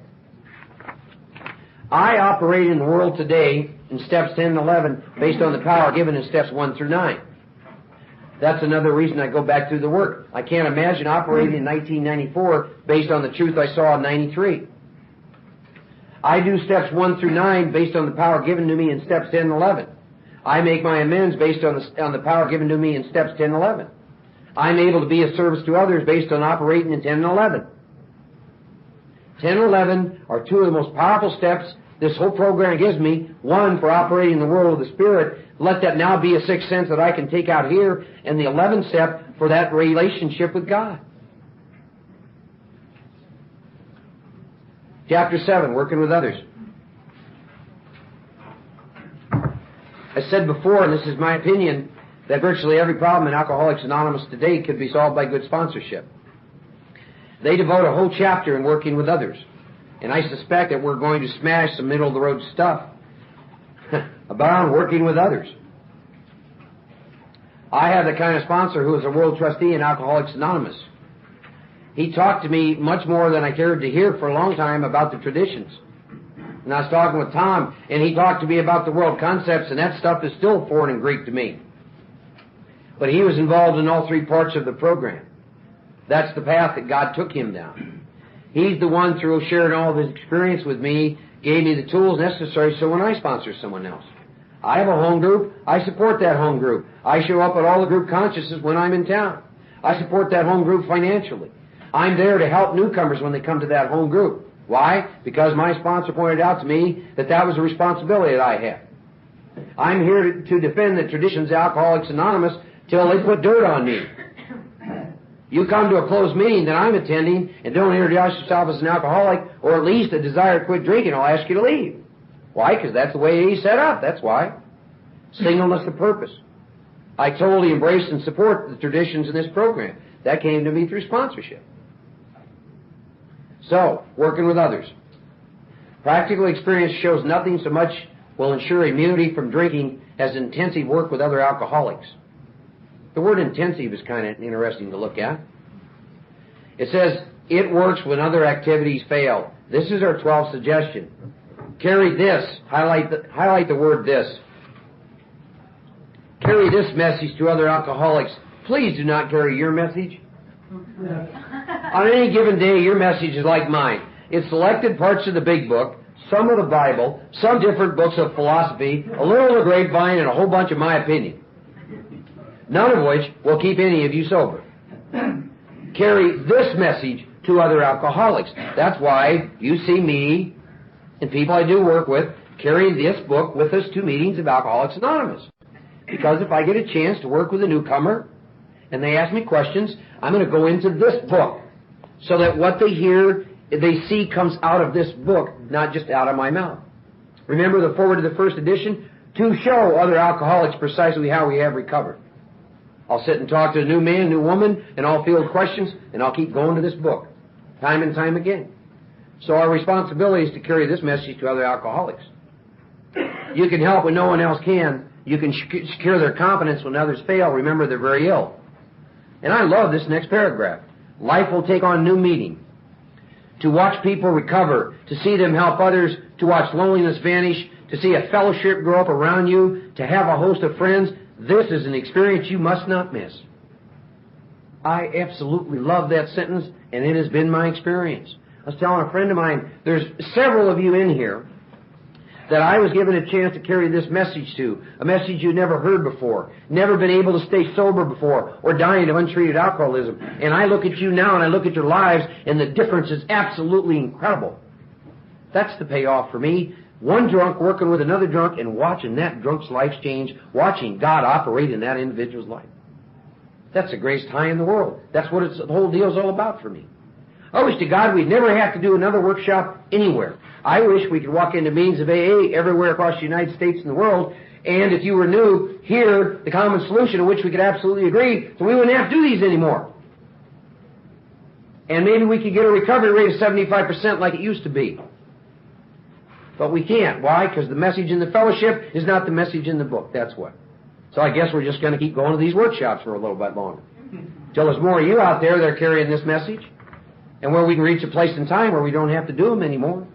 I operate in the world today in steps 10 and 11 based on the power given in steps 1 through 9. That's another reason I go back through the work. I can't imagine operating in 1994 based on the truth I saw in 93. I do steps 1 through 9 based on the power given to me in steps 10 and 11. I make my amends based on the power given to me in steps 10 and 11. I'm able to be of service to others based on operating in 10 and 11. 10 and 11 are 2 of the most powerful steps this whole program gives me. 1 for operating in the world of the Spirit. Let that now be a 6th sense that I can take out here. And the 11th step for that relationship with God. Chapter 7, working with others. I said before, and this is my opinion, that virtually every problem in Alcoholics Anonymous today could be solved by good sponsorship. They devote a whole chapter in working with others. And I suspect that we're going to smash some middle-of-the-road stuff about working with others. I have the kind of sponsor who is a world trustee in Alcoholics Anonymous. He talked to me much more than I cared to hear for a long time about the traditions. And I was talking with Tom, and he talked to me about the world concepts, and that stuff is still foreign and Greek to me. But he was involved in all 3 parts of the program. That's the path that God took him down. He's the one, through sharing all of his experience with me, gave me the tools necessary so when I sponsor someone else. I have a home group. I support that home group. I show up at all the group consciousness when I'm in town. I support that home group financially. I'm there to help newcomers when they come to that home group. Why? Because my sponsor pointed out to me that that was a responsibility that I had. I'm here to defend the traditions of Alcoholics Anonymous till they put dirt on me. You come to a closed meeting that I'm attending and don't introduce yourself as an alcoholic or at least a desire to quit drinking, I'll ask you to leave. Why? Because that's the way he's set up. That's why. Singleness of purpose. I totally embrace and support the traditions in this program. That came to me through sponsorship. So, working with others. Practical experience shows nothing so much will ensure immunity from drinking as intensive work with other alcoholics. The word intensive is kind of interesting to look at. It says, it works when other activities fail. This is our 12th suggestion. Carry this, highlight the word this. Carry this message to other alcoholics. Please do not carry your message. On any given day, your message is like mine. It's selected parts of the big book, some of the Bible, some different books of philosophy, a little of the grapevine, and a whole bunch of my opinion. None of which will keep any of you sober. Carry this message to other alcoholics. That's why you see me and people I do work with carrying this book with us to meetings of Alcoholics Anonymous. Because if I get a chance to work with a newcomer and they ask me questions, I'm going to go into this book so that what they hear, they see comes out of this book, not just out of my mouth. Remember the forward to the first edition? To show other alcoholics precisely how we have recovered. I'll sit and talk to a new man, new woman, and I'll field questions, and I'll keep going to this book, time and time again. So our responsibility is to carry this message to other alcoholics. You can help when no one else can. You can secure their confidence when others fail. Remember, they're very ill. And I love this next paragraph. Life will take on new meaning. To watch people recover, to see them help others, to watch loneliness vanish, to see a fellowship grow up around you, to have a host of friends, this is an experience you must not miss. I absolutely love that sentence, and it has been my experience. I was telling a friend of mine, there's several of you in here that I was given a chance to carry this message to, a message you'd never heard before, never been able to stay sober before, or dying of untreated alcoholism. And I look at you now, and I look at your lives, and the difference is absolutely incredible. That's the payoff for me. One drunk working with another drunk and watching that drunk's life change, watching God operate in that individual's life. That's the greatest high in the world. That's what the whole deal's all about for me. I wish to God we'd never have to do another workshop anywhere. I wish we could walk into meetings of AA everywhere across the United States and the world, and if you were new, hear the common solution in which we could absolutely agree, so we wouldn't have to do these anymore. And maybe we could get a recovery rate of 75% like it used to be. But we can't. Why? Because the message in the fellowship is not the message in the book. That's what. So I guess we're just going to keep going to these workshops for a little bit longer. Till there's more of you out there that are carrying this message, and where we can reach a place in time where we don't have to do them anymore.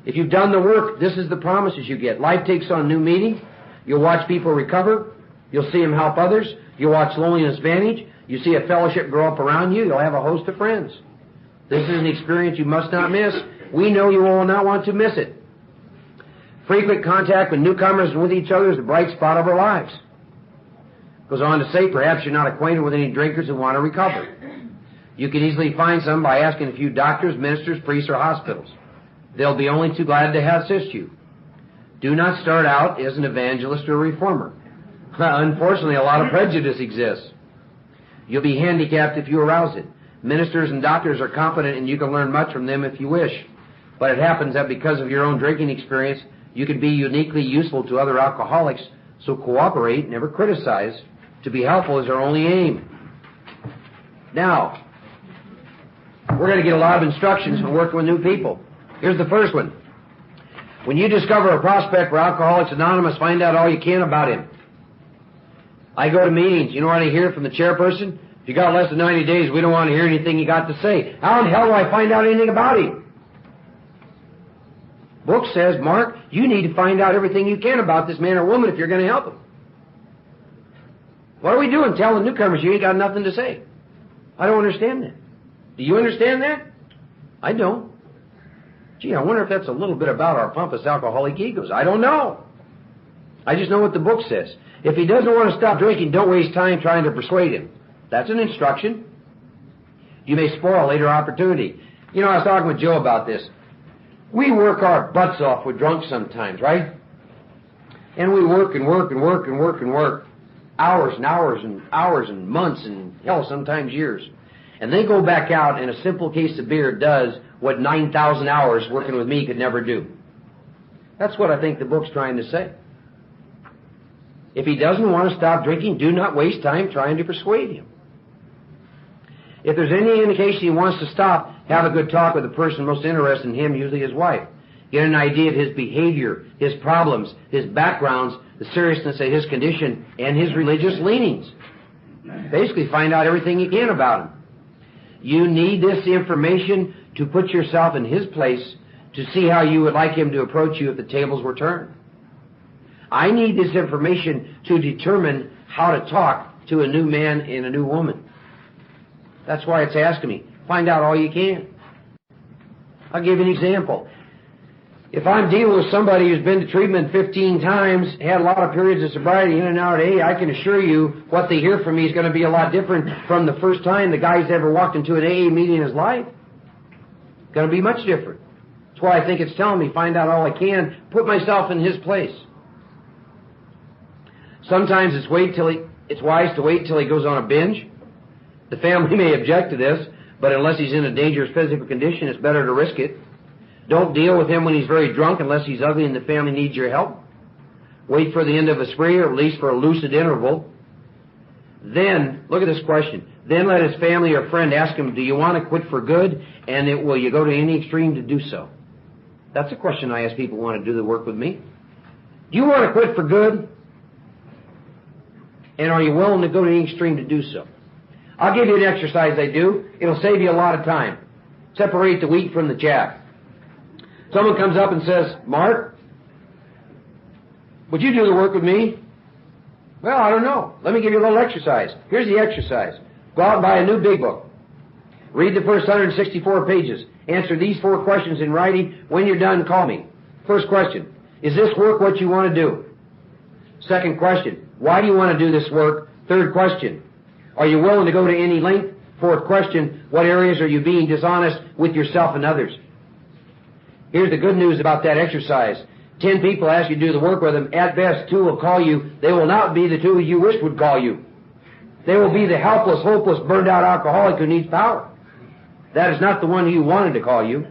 If you've done the work, this is the promises you get. Life takes on new meaning. You'll watch people recover. You'll see them help others. You'll watch loneliness vanish. You see a fellowship grow up around you. You'll have a host of friends. This is an experience you must not miss. We know you will not want to miss it. Frequent contact with newcomers and with each other is the bright spot of our lives. Goes on to say, perhaps you're not acquainted with any drinkers who want to recover. You can easily find some by asking a few doctors, ministers, priests, or hospitals. They'll be only too glad to assist you. Do not start out as an evangelist or a reformer. Unfortunately, a lot of prejudice exists. You'll be handicapped if you arouse it. Ministers and doctors are competent, and you can learn much from them if you wish. But it happens that because of your own drinking experience, you can be uniquely useful to other alcoholics, so cooperate, never criticize. To be helpful is our only aim. Now, we're going to get a lot of instructions from working with new people. Here's the first one. When you discover a prospect for Alcoholics Anonymous, find out all you can about him. I go to meetings. You know what I hear from the chairperson? If you got less than 90 days, we don't want to hear anything you got to say. How in the hell do I find out anything about him? Book says, Mark, you need to find out everything you can about this man or woman if you're going to help him. What are we doing telling newcomers you ain't got nothing to say? I don't understand that. Do you understand that? I don't. Gee, I wonder if that's a little bit about our pompous alcoholic egos. I don't know. I just know what the book says. If he doesn't want to stop drinking, don't waste time trying to persuade him. That's an instruction. You may spoil a later opportunity. You know, I was talking with Joe about this. We work our butts off with drunks sometimes, right? And we work and work and work and work and work. hours and hours and hours and months and hell, sometimes years. And they go back out and a simple case of beer does what 9,000 hours working with me could never do. That's what I think the book's trying to say. If he doesn't want to stop drinking, do not waste time trying to persuade him. If there's any indication he wants to stop, have a good talk with the person most interested in him, usually his wife. Get an idea of his behavior, his problems, his backgrounds, the seriousness of his condition, and his religious leanings. Basically, find out everything you can about him. You need this information to put yourself in his place to see how you would like him to approach you if the tables were turned. I need this information to determine how to talk to a new man and a new woman. That's why it's asking me. Find out all you can. I'll give you an example. If I'm dealing with somebody who's been to treatment 15 times, had a lot of periods of sobriety in and out of AA, I can assure you what they hear from me is going to be a lot different from the first time the guy's ever walked into an AA meeting in his life. It's going to be much different. That's why I think it's telling me, find out all I can, put myself in his place. Sometimes it's wise to wait till he goes on a binge. The family may object to this, but unless he's in a dangerous physical condition, it's better to risk it. Don't deal with him when he's very drunk unless he's ugly and the family needs your help. Wait for the end of a spree, or at least for a lucid interval. Then, look at this question. Then let his family or friend ask him, do you want to quit for good? And will you go to any extreme to do so? That's a question I ask people who want to do the work with me. Do you want to quit for good? And are you willing to go to any extreme to do so? I'll give you an exercise I do. It'll save you a lot of time. Separate the wheat from the chaff. Someone comes up and says, Mark, would you do the work with me? Well, I don't know. Let me give you a little exercise. Here's the exercise. Go out and buy a new big book. Read the first 164 pages. Answer these 4 questions in writing. When you're done, call me. First question, is this work what you want to do? Second question, why do you want to do this work? Third question, are you willing to go to any length? Fourth question, what areas are you being dishonest with yourself and others? Here's the good news about that exercise. 10 people ask you to do the work with them. At best, 2 will call you. They will not be the 2 you wish would call you. They will be the helpless, hopeless, burned-out alcoholic who needs power. That is not the one you wanted to call you.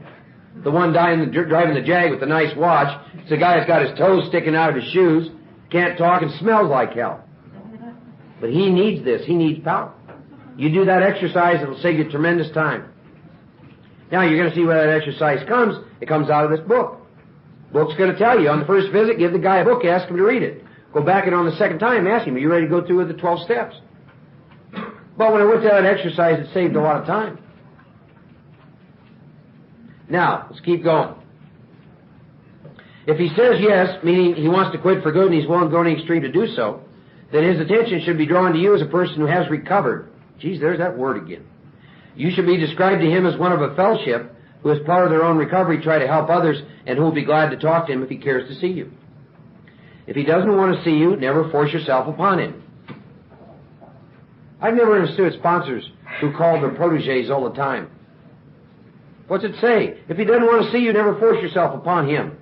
The one driving the Jag with the nice watch. It's the guy that's got his toes sticking out of his shoes, can't talk, and smells like hell. But he needs this. He needs power. You do that exercise, it'll save you tremendous time. Now, you're going to see where that exercise comes. It comes out of this book. Book's going to tell you, on the first visit, give the guy a book, ask him to read it. Go back and on the second time, ask him, are you ready to go through with the 12 steps? But when I went through that exercise, it saved a lot of time. Now, let's keep going. If he says yes, meaning he wants to quit for good and he's willing to go to any extreme to do so, then his attention should be drawn to you as a person who has recovered. Geez, there's that word again. You should be described to him as one of a fellowship who, as part of their own recovery, try to help others and who will be glad to talk to him if he cares to see you. If he doesn't want to see you, never force yourself upon him. I've never understood sponsors who call their protégés all the time. What's it say? If he doesn't want to see you, never force yourself upon him.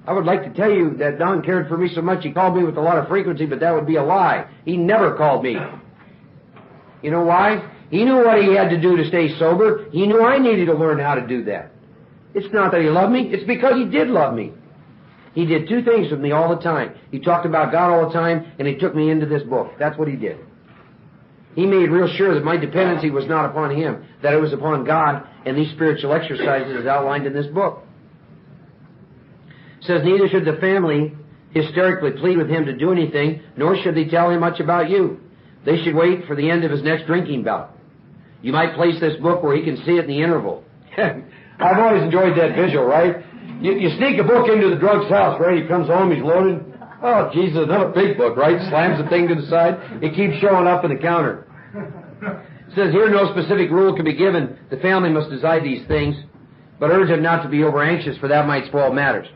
I would like to tell you that Don cared for me so much he called me with a lot of frequency, but that would be a lie. He never called me. You know why? He knew what he had to do to stay sober. He knew I needed to learn how to do that. It's not that he loved me. It's because he did love me. He did 2 things with me all the time. He talked about God all the time, and he took me into this book. That's what he did. He made real sure that my dependency was not upon him, that it was upon God and these spiritual exercises as outlined in this book. It says, neither should the family hysterically plead with him to do anything, nor should they tell him much about you. They should wait for the end of his next drinking bout. You might place this book where he can see it in the interval. I've always enjoyed that visual, right? You sneak a book into the drug's house, right? He comes home, he's loaded. Oh, Jesus, another big book, right? Slams the thing to the side. It keeps showing up in the counter. It says here no specific rule can be given. The family must decide these things, but urge them not to be over anxious, for that might spoil matters.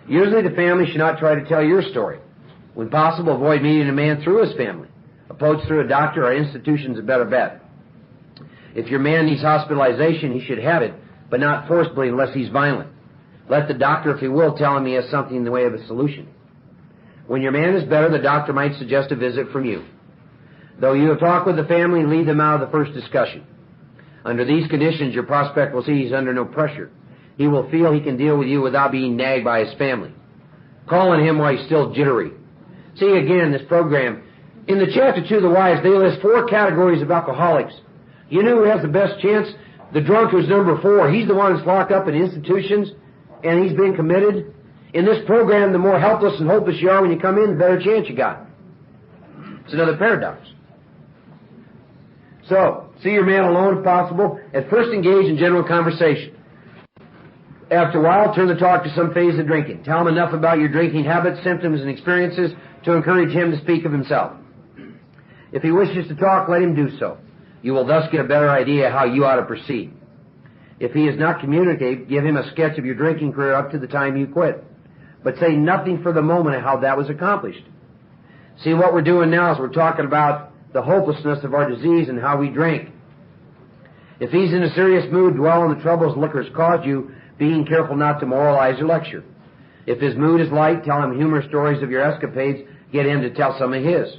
Usually the family should not try to tell your story. When possible, avoid meeting a man through his family. Approach through a doctor or institution is a better bet. If your man needs hospitalization, he should have it, but not forcibly unless he's violent. Let the doctor, if he will, tell him he has something in the way of a solution. When your man is better, the doctor might suggest a visit from you. Though you have talked with the family, leave them out of the first discussion. Under these conditions, your prospect will see he's under no pressure. He will feel he can deal with you without being nagged by his family. Call on him while he's still jittery. See again, this program. In the chapter 2 of the Wives, they list 4 categories of alcoholics. You know who has the best chance? The drunk who's number 4. He's the one that's locked up in institutions, and he's been committed. In this program, the more helpless and hopeless you are when you come in, the better chance you got. It's another paradox. So, see your man alone if possible. At first, engage in general conversation. After a while, turn the talk to some phase of drinking. Tell him enough about your drinking habits, symptoms, and experiences to encourage him to speak of himself. If he wishes to talk, let him do so. You will thus get a better idea how you ought to proceed. If he is not communicative, give him a sketch of your drinking career up to the time you quit. But say nothing for the moment of how that was accomplished. See, what we're doing now is we're talking about the hopelessness of our disease and how we drink. If he's in a serious mood, dwell on the troubles liquor has caused you, being careful not to moralize your lecture. If his mood is light, tell him humorous stories of your escapades, get him to tell some of his.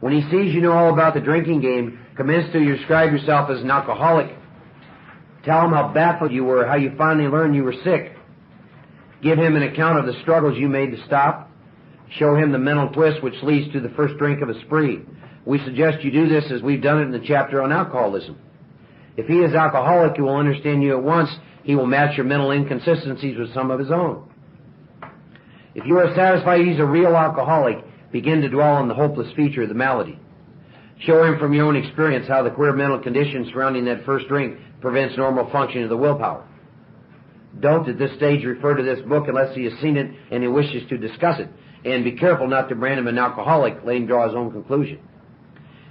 When he sees you know all about the drinking game, commence to describe yourself as an alcoholic. Tell him how baffled you were, how you finally learned you were sick. Give him an account of the struggles you made to stop. Show him the mental twist which leads to the first drink of a spree. We suggest you do this as we've done it in the chapter on alcoholism. If he is alcoholic, he will understand you at once. He will match your mental inconsistencies with some of his own. If you are satisfied he's a real alcoholic, begin to dwell on the hopeless feature of the malady. Show him from your own experience how the queer mental condition surrounding that first drink prevents normal functioning of the willpower. Don't at this stage refer to this book unless he has seen it and he wishes to discuss it. And be careful not to brand him an alcoholic, let him draw his own conclusion.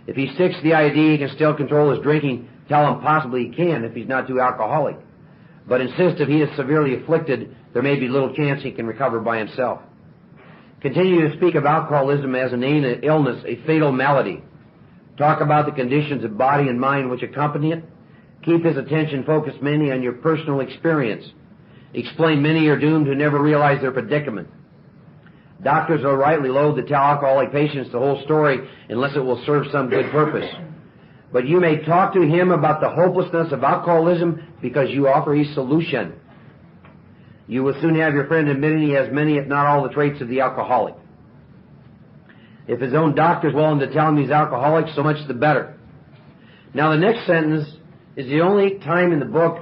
If he sticks to the idea he can still control his drinking, tell him possibly he can if he's not too alcoholic. But insist if he is severely afflicted, there may be little chance he can recover by himself. Continue to speak of alcoholism as an illness, a fatal malady. Talk about the conditions of body and mind which accompany it. Keep his attention focused mainly on your personal experience. Explain many are doomed who never realize their predicament. Doctors are rightly loath to tell alcoholic patients the whole story unless it will serve some good purpose. But you may talk to him about the hopelessness of alcoholism because you offer a solution. You will soon have your friend admitting he has many, if not all, the traits of the alcoholic. If his own doctor is willing to tell him he's alcoholic, so much the better. Now the next sentence is the only time in the book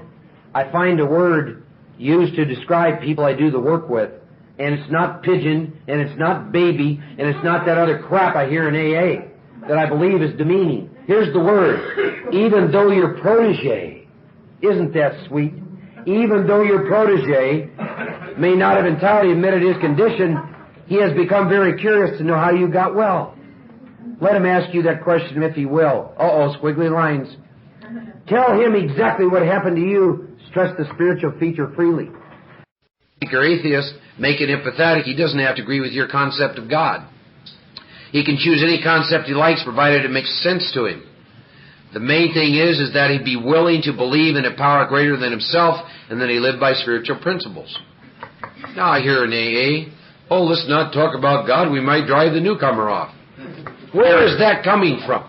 I find a word used to describe people I do the work with. And it's not pigeon, and it's not baby, and it's not that other crap I hear in AA that I believe is demeaning. Here's the word. Even though your protege, isn't that sweet? Even though your protege may not have entirely admitted his condition, he has become very curious to know how you got well. Let him ask you that question if he will. Squiggly lines. Tell him exactly what happened to you. Stress the spiritual feature freely. Or atheist, make it empathetic. He doesn't have to agree with your concept of God. He can choose any concept he likes, provided it makes sense to him. The main thing is that he be willing to believe in a power greater than himself, and that he live by spiritual principles. Now I hear in AA, let's not talk about God. We might drive the newcomer off. Where is that coming from?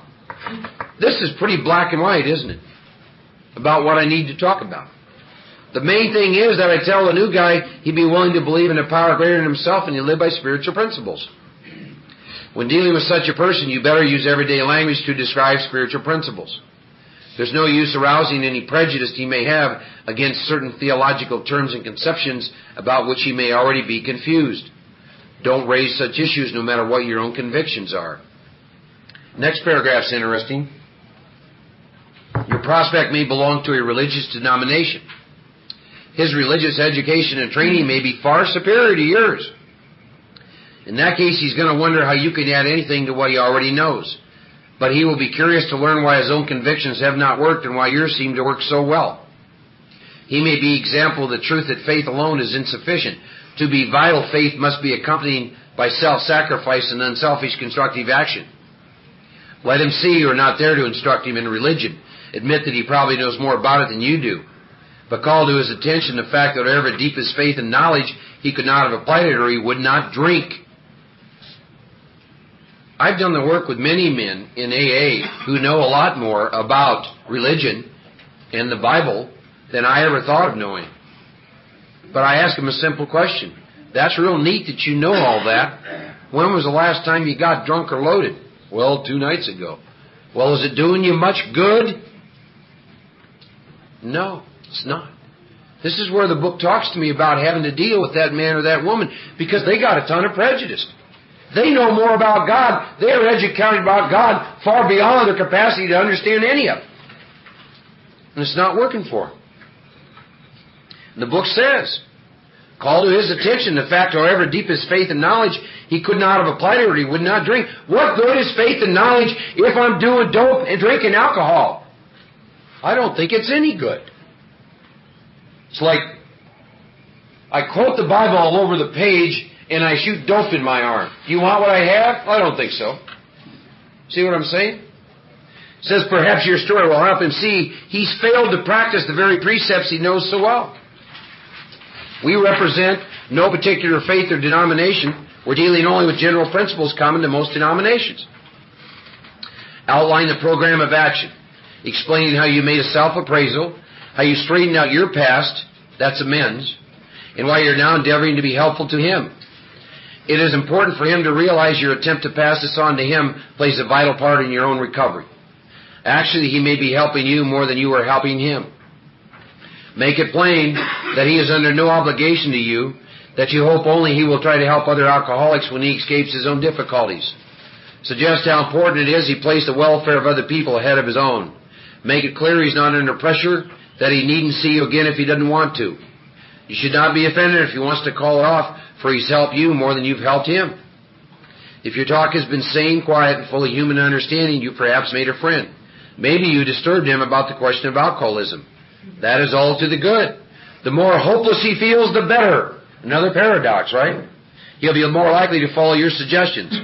This is pretty black and white, isn't it? About what I need to talk about. The main thing is that I tell the new guy he'd be willing to believe in a power greater than himself and he live by spiritual principles. When dealing with such a person, you better use everyday language to describe spiritual principles. There's no use arousing any prejudice he may have against certain theological terms and conceptions about which he may already be confused. Don't raise such issues no matter what your own convictions are. Next paragraph's interesting. Your prospect may belong to a religious denomination. His religious education and training may be far superior to yours. In that case, he's going to wonder how you can add anything to what he already knows. But he will be curious to learn why his own convictions have not worked and why yours seem to work so well. He may be example of the truth that faith alone is insufficient. To be vital, faith must be accompanied by self-sacrifice and unselfish constructive action. Let him see you are not there to instruct him in religion. Admit that he probably knows more about it than you do. But call to his attention the fact that whatever deep his faith and knowledge, he could not have applied it or he would not drink. I've done the work with many men in AA who know a lot more about religion and the Bible than I ever thought of knowing. But I ask them a simple question. That's real neat that you know all that. When was the last time you got drunk or loaded? Well, 2 nights ago. Well, is it doing you much good? No, it's not. This is where the book talks to me about having to deal with that man or that woman, because they got a ton of prejudice. They know more about God. They are educated about God far beyond their capacity to understand any of it. And it's not working for them. The book says, call to his attention the fact, however deep his faith and knowledge, he could not have applied it or he would not drink. What good is faith and knowledge if I'm doing dope and drinking alcohol? I don't think it's any good. It's like I quote the Bible all over the page and I shoot dope in my arm. Do you want what I have? I don't think so. See what I'm saying? It says perhaps your story will help him see he's failed to practice the very precepts he knows so well. We represent no particular faith or denomination. We're dealing only with general principles common to most denominations. Outline the program of action, explaining how you made a self-appraisal, how you straightened out your past, that's amends, and why you're now endeavoring to be helpful to him. It is important for him to realize your attempt to pass this on to him plays a vital part in your own recovery. Actually, he may be helping you more than you are helping him. Make it plain that he is under no obligation to you, that you hope only he will try to help other alcoholics when he escapes his own difficulties. Suggest how important it is he place the welfare of other people ahead of his own. Make it clear he's not under pressure, that he needn't see you again if he doesn't want to. You should not be offended if he wants to call it off, for he's helped you more than you've helped him. If your talk has been sane, quiet, and full of human understanding, you perhaps made a friend. Maybe you disturbed him about the question of alcoholism. That is all to the good. The more hopeless he feels, the better. Another paradox, right? He'll be more likely to follow your suggestions.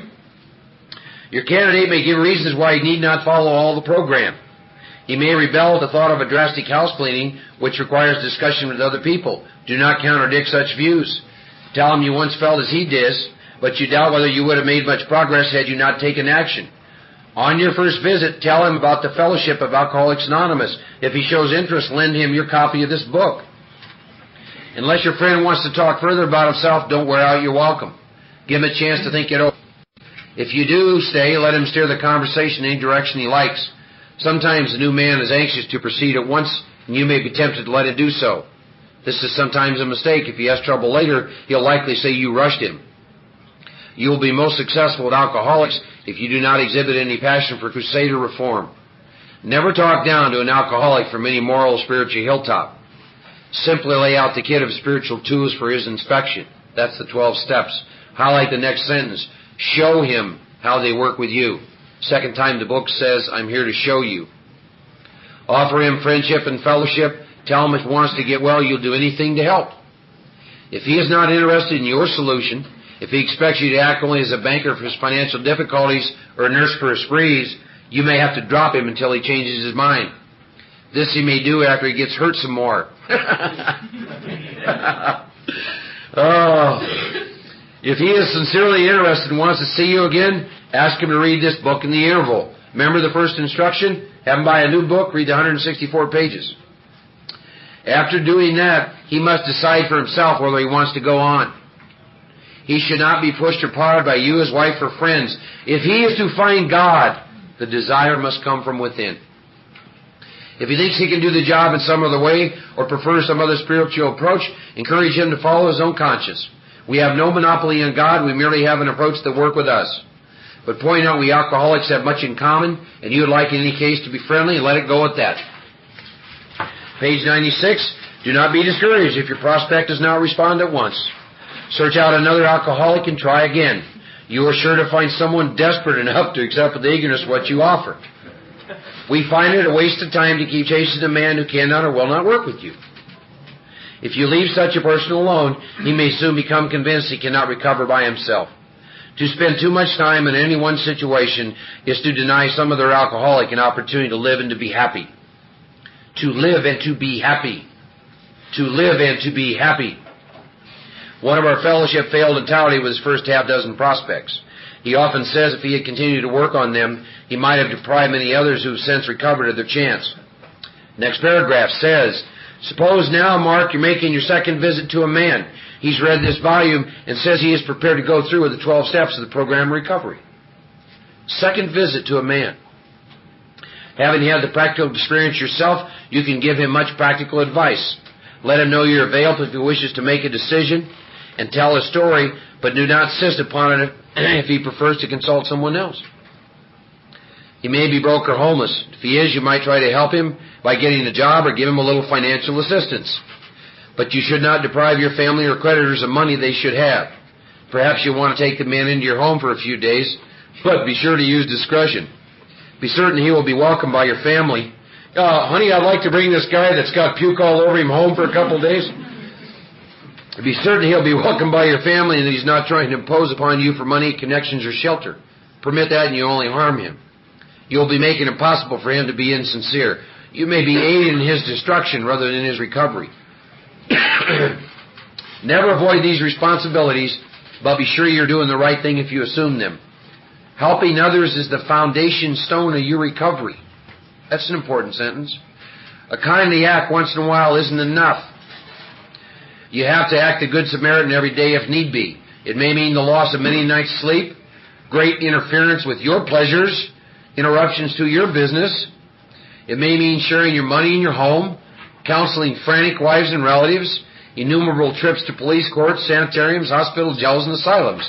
Your candidate may give reasons why he need not follow all the program. He may rebel at the thought of a drastic house cleaning, which requires discussion with other people. Do not contradict such views. Tell him you once felt as he did, but you doubt whether you would have made much progress had you not taken action. On your first visit, tell him about the Fellowship of Alcoholics Anonymous. If he shows interest, lend him your copy of this book. Unless your friend wants to talk further about himself, don't wear out your welcome. Give him a chance to think it over. If you do stay, let him steer the conversation in any direction he likes. Sometimes the new man is anxious to proceed at once, and you may be tempted to let him do so. This is sometimes a mistake. If he has trouble later, he'll likely say you rushed him. You will be most successful with alcoholics if you do not exhibit any passion for crusader reform. Never talk down to an alcoholic from any moral or spiritual hilltop. Simply lay out the kit of spiritual tools for his inspection. That's the 12 steps. Highlight the next sentence. Show him how they work with you. Second time the book says, I'm here to show you. Offer him friendship and fellowship. Tell him if he wants to get well, you'll do anything to help. If he is not interested in your solution, if he expects you to act only as a banker for his financial difficulties or a nurse for his sprees, you may have to drop him until he changes his mind. This he may do after he gets hurt some more. If he is sincerely interested and wants to see you again, ask him to read this book in the interval. Remember the first instruction? Have him buy a new book, read the 164 pages. After doing that, he must decide for himself whether he wants to go on. He should not be pushed or prodded by you, his wife, or friends. If he is to find God, the desire must come from within. If he thinks he can do the job in some other way or prefers some other spiritual approach, encourage him to follow his own conscience. We have no monopoly on God. We merely have an approach that works with us. But point out we alcoholics have much in common, and you would like in any case to be friendly, and let it go at that. Page 96. Do not be discouraged if your prospect does not respond at once. Search out another alcoholic and try again. You are sure to find someone desperate enough to accept with eagerness what you offer. We find it a waste of time to keep chasing a man who cannot or will not work with you. If you leave such a person alone, he may soon become convinced he cannot recover by himself. To spend too much time in any one situation is to deny some other alcoholic an opportunity to live and to be happy. To live and to be happy. To live and to be happy. One of our fellowship failed entirely with his first half dozen prospects. He often says if he had continued to work on them, he might have deprived many others who have since recovered of their chance. Next paragraph says, suppose now, Mark, you're making your second visit to a man. He's read this volume and says he is prepared to go through with the 12 steps of the program of recovery. Second visit to a man. Having had the practical experience yourself, you can give him much practical advice. Let him know you're available if he wishes to make a decision and tell a story, but do not insist upon it if he prefers to consult someone else. He may be broke or homeless. If he is, you might try to help him by getting a job or give him a little financial assistance. But you should not deprive your family or creditors of money they should have. Perhaps you want to take the man into your home for a few days, but be sure to use discretion. Be certain he will be welcomed by your family. Honey, I'd like to bring this guy that's got puke all over him home for a couple of days. Be certain he'll be welcomed by your family and that he's not trying to impose upon you for money, connections, or shelter. Permit that and you only harm him. You'll be making it impossible for him to be insincere. You may be aiding in his destruction rather than his recovery. Never avoid these responsibilities, but be sure you're doing the right thing if you assume them. Helping others is the foundation stone of your recovery. That's an important sentence. A kindly act once in a while isn't enough. You have to act a good Samaritan every day if need be. It may mean the loss of many nights' sleep, great interference with your pleasures, interruptions to your business. It may mean sharing your money in your home, counseling frantic wives and relatives, innumerable trips to police courts, sanitariums, hospitals, jails, and asylums.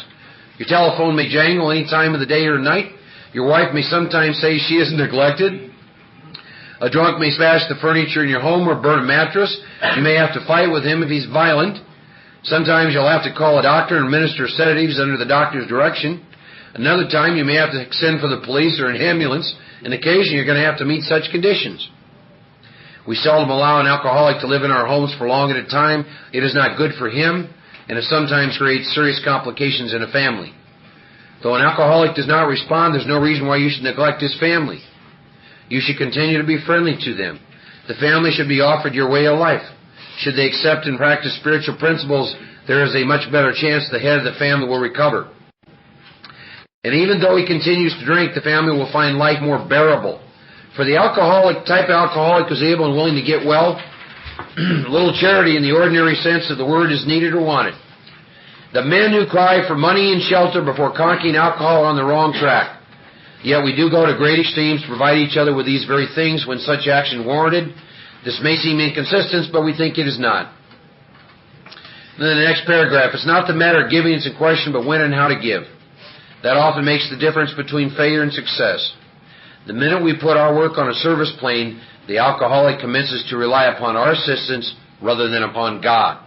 Your telephone may jangle any time of the day or night. Your wife may sometimes say she is neglected. A drunk may smash the furniture in your home or burn a mattress. You may have to fight with him if he's violent. Sometimes you'll have to call a doctor and administer sedatives under the doctor's direction. Another time you may have to send for the police or an ambulance, and occasionally you're going to have to meet such conditions. We seldom allow an alcoholic to live in our homes for long at a time. It is not good for him, and it sometimes creates serious complications in a family. Though an alcoholic does not respond, there's no reason why you should neglect his family. You should continue to be friendly to them. The family should be offered your way of life. Should they accept and practice spiritual principles, there is a much better chance the head of the family will recover. And even though he continues to drink, the family will find life more bearable. For the type of alcoholic who's able and willing to get well, little charity in the ordinary sense of the word is needed or wanted. The men who cry for money and shelter before conquering alcohol are on the wrong track. Yet we do go to great extremes to provide each other with these very things when such action warranted. This may seem inconsistent, but we think it is not. Then the next paragraph, it's not the matter of giving is in question, but when and how to give. That often makes the difference between failure and success. The minute we put our work on a service plane, the alcoholic commences to rely upon our assistance rather than upon God.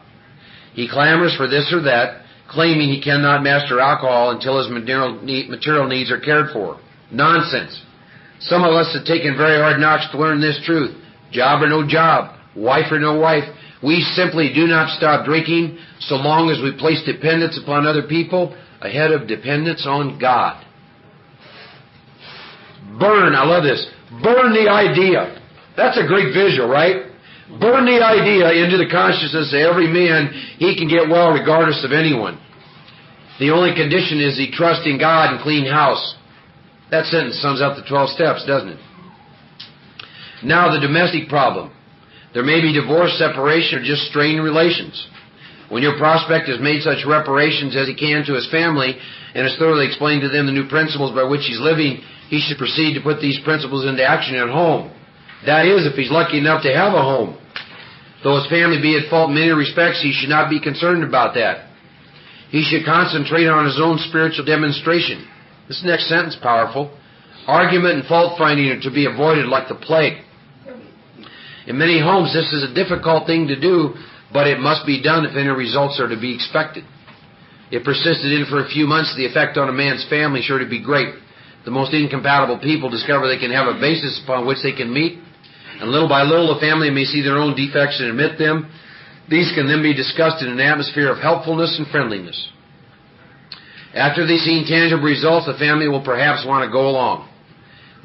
He clamors for this or that, claiming he cannot master alcohol until his material needs are cared for. Nonsense. Some of us have taken very hard knocks to learn this truth. Job or no job, wife or no wife, we simply do not stop drinking so long as we place dependence upon other people ahead of dependence on God. Burn, I love this, burn the idea. That's a great visual, right? Burn the idea into the consciousness of every man he can get well regardless of anyone. The only condition is he trusts in God and clean house. That sentence sums up the 12 steps, doesn't it? Now the domestic problem. There may be divorce, separation, or just strained relations. When your prospect has made such reparations as he can to his family and has thoroughly explained to them the new principles by which he's living, he should proceed to put these principles into action at home. That is, if he's lucky enough to have a home. Though his family be at fault in many respects, he should not be concerned about that. He should concentrate on his own spiritual demonstration. This next sentence is powerful. Argument and fault-finding are to be avoided like the plague. In many homes, this is a difficult thing to do, but it must be done if any results are to be expected. If persisted in for a few months, the effect on a man's family is sure to be great. The most incompatible people discover they can have a basis upon which they can meet, and little by little the family may see their own defects and admit them. These can then be discussed in an atmosphere of helpfulness and friendliness. After they see tangible results, the family will perhaps want to go along.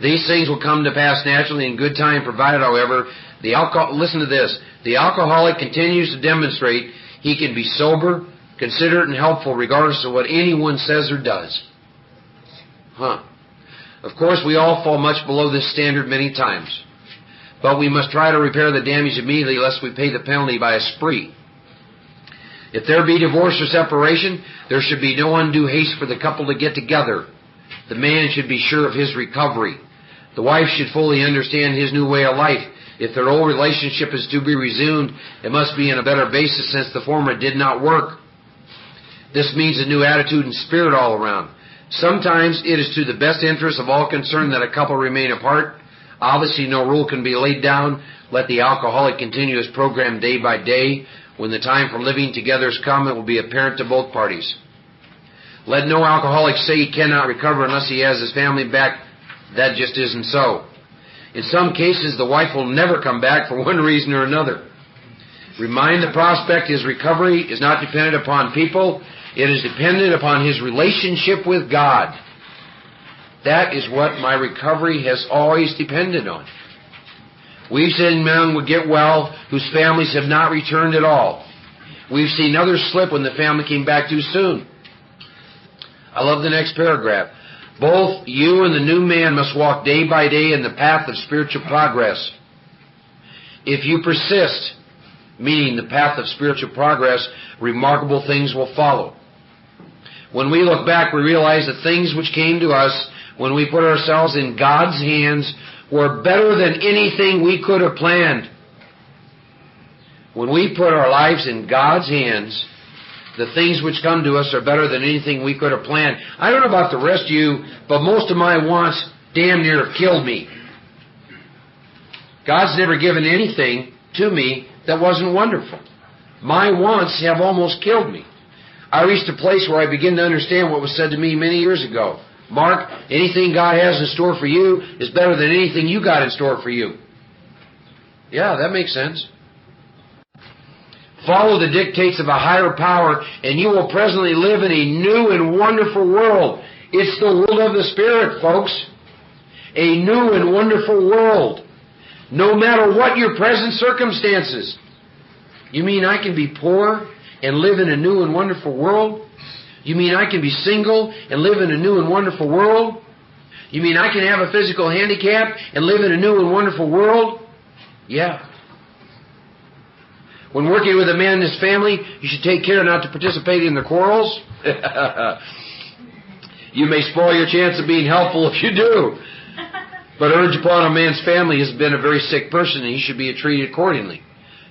These things will come to pass naturally in good time, provided, however, listen to this, the alcoholic continues to demonstrate he can be sober, considerate, and helpful regardless of what anyone says or does. Of course, we all fall much below this standard many times. But we must try to repair the damage immediately lest we pay the penalty by a spree. If there be divorce or separation, there should be no undue haste for the couple to get together. The man should be sure of his recovery. The wife should fully understand his new way of life. If their old relationship is to be resumed, it must be on a better basis since the former did not work. This means a new attitude and spirit all around. Sometimes it is to the best interest of all concerned that a couple remain apart. Obviously, no rule can be laid down. Let the alcoholic continue his program day by day. When the time for living together has come, it will be apparent to both parties. Let no alcoholic say he cannot recover unless he has his family back. That just isn't so. In some cases, the wife will never come back for one reason or another. Remind the prospect his recovery is not dependent upon people. It is dependent upon his relationship with God. That is what my recovery has always depended on. We've seen men would get well whose families have not returned at all. We've seen others slip when the family came back too soon. I love the next paragraph. Both you and the new man must walk day by day in the path of spiritual progress. If you persist, meaning the path of spiritual progress, remarkable things will follow. When we look back, we realize the things which came to us when we put ourselves in God's hands were better than anything we could have planned. When we put our lives in God's hands, the things which come to us are better than anything we could have planned. I don't know about the rest of you, but most of my wants damn near have killed me. God's never given anything to me that wasn't wonderful. My wants have almost killed me. I reached a place where I began to understand what was said to me many years ago. Mark, anything God has in store for you is better than anything you got in store for you. Yeah, that makes sense. Follow the dictates of a higher power, and you will presently live in a new and wonderful world. It's the world of the Spirit, folks. A new and wonderful world. No matter what your present circumstances. You mean I can be poor and live in a new and wonderful world? You mean I can be single and live in a new and wonderful world? You mean I can have a physical handicap and live in a new and wonderful world? Yeah. When working with a man and his family, you should take care not to participate in their quarrels. You may spoil your chance of being helpful if you do. But urge upon a man's family has been a very sick person, and he should be treated accordingly.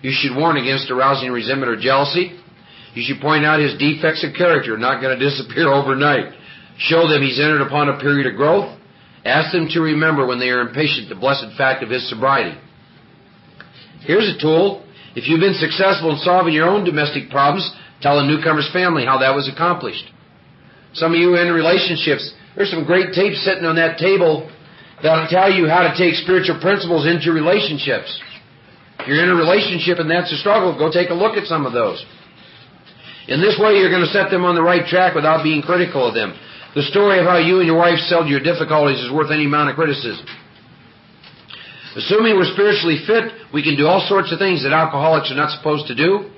You should warn against arousing resentment or jealousy. You should point out his defects of character, not going to disappear overnight. Show them he's entered upon a period of growth. Ask them to remember when they are impatient the blessed fact of his sobriety. Here's a tool. If you've been successful in solving your own domestic problems, tell a newcomer's family how that was accomplished. Some of you in relationships, there's some great tapes sitting on that table that'll tell you how to take spiritual principles into relationships. If you're in a relationship and that's a struggle, go take a look at some of those. In this way, you're going to set them on the right track without being critical of them. The story of how you and your wife settled your difficulties is worth any amount of criticism. Assuming we're spiritually fit, we can do all sorts of things that alcoholics are not supposed to do.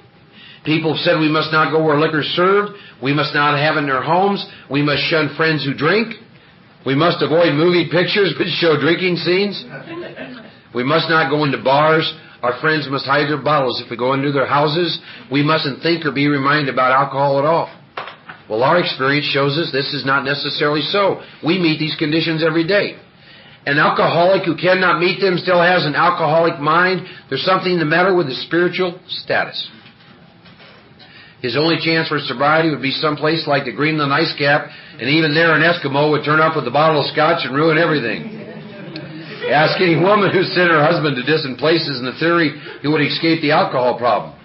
People have said we must not go where liquor is served. We must not have it in our homes. We must shun friends who drink. We must avoid movie pictures which show drinking scenes. We must not go into bars. Our friends must hide their bottles if we go into their houses. We mustn't think or be reminded about alcohol at all. Well, our experience shows us this is not necessarily so. We meet these conditions every day. An alcoholic who cannot meet them still has an alcoholic mind. There's something the matter with his spiritual status. His only chance for sobriety would be someplace like the Greenland ice cap, and even there an Eskimo would turn up with a bottle of scotch and ruin everything. Ask any woman who sent her husband to distant places in the theory he would escape the alcohol problem.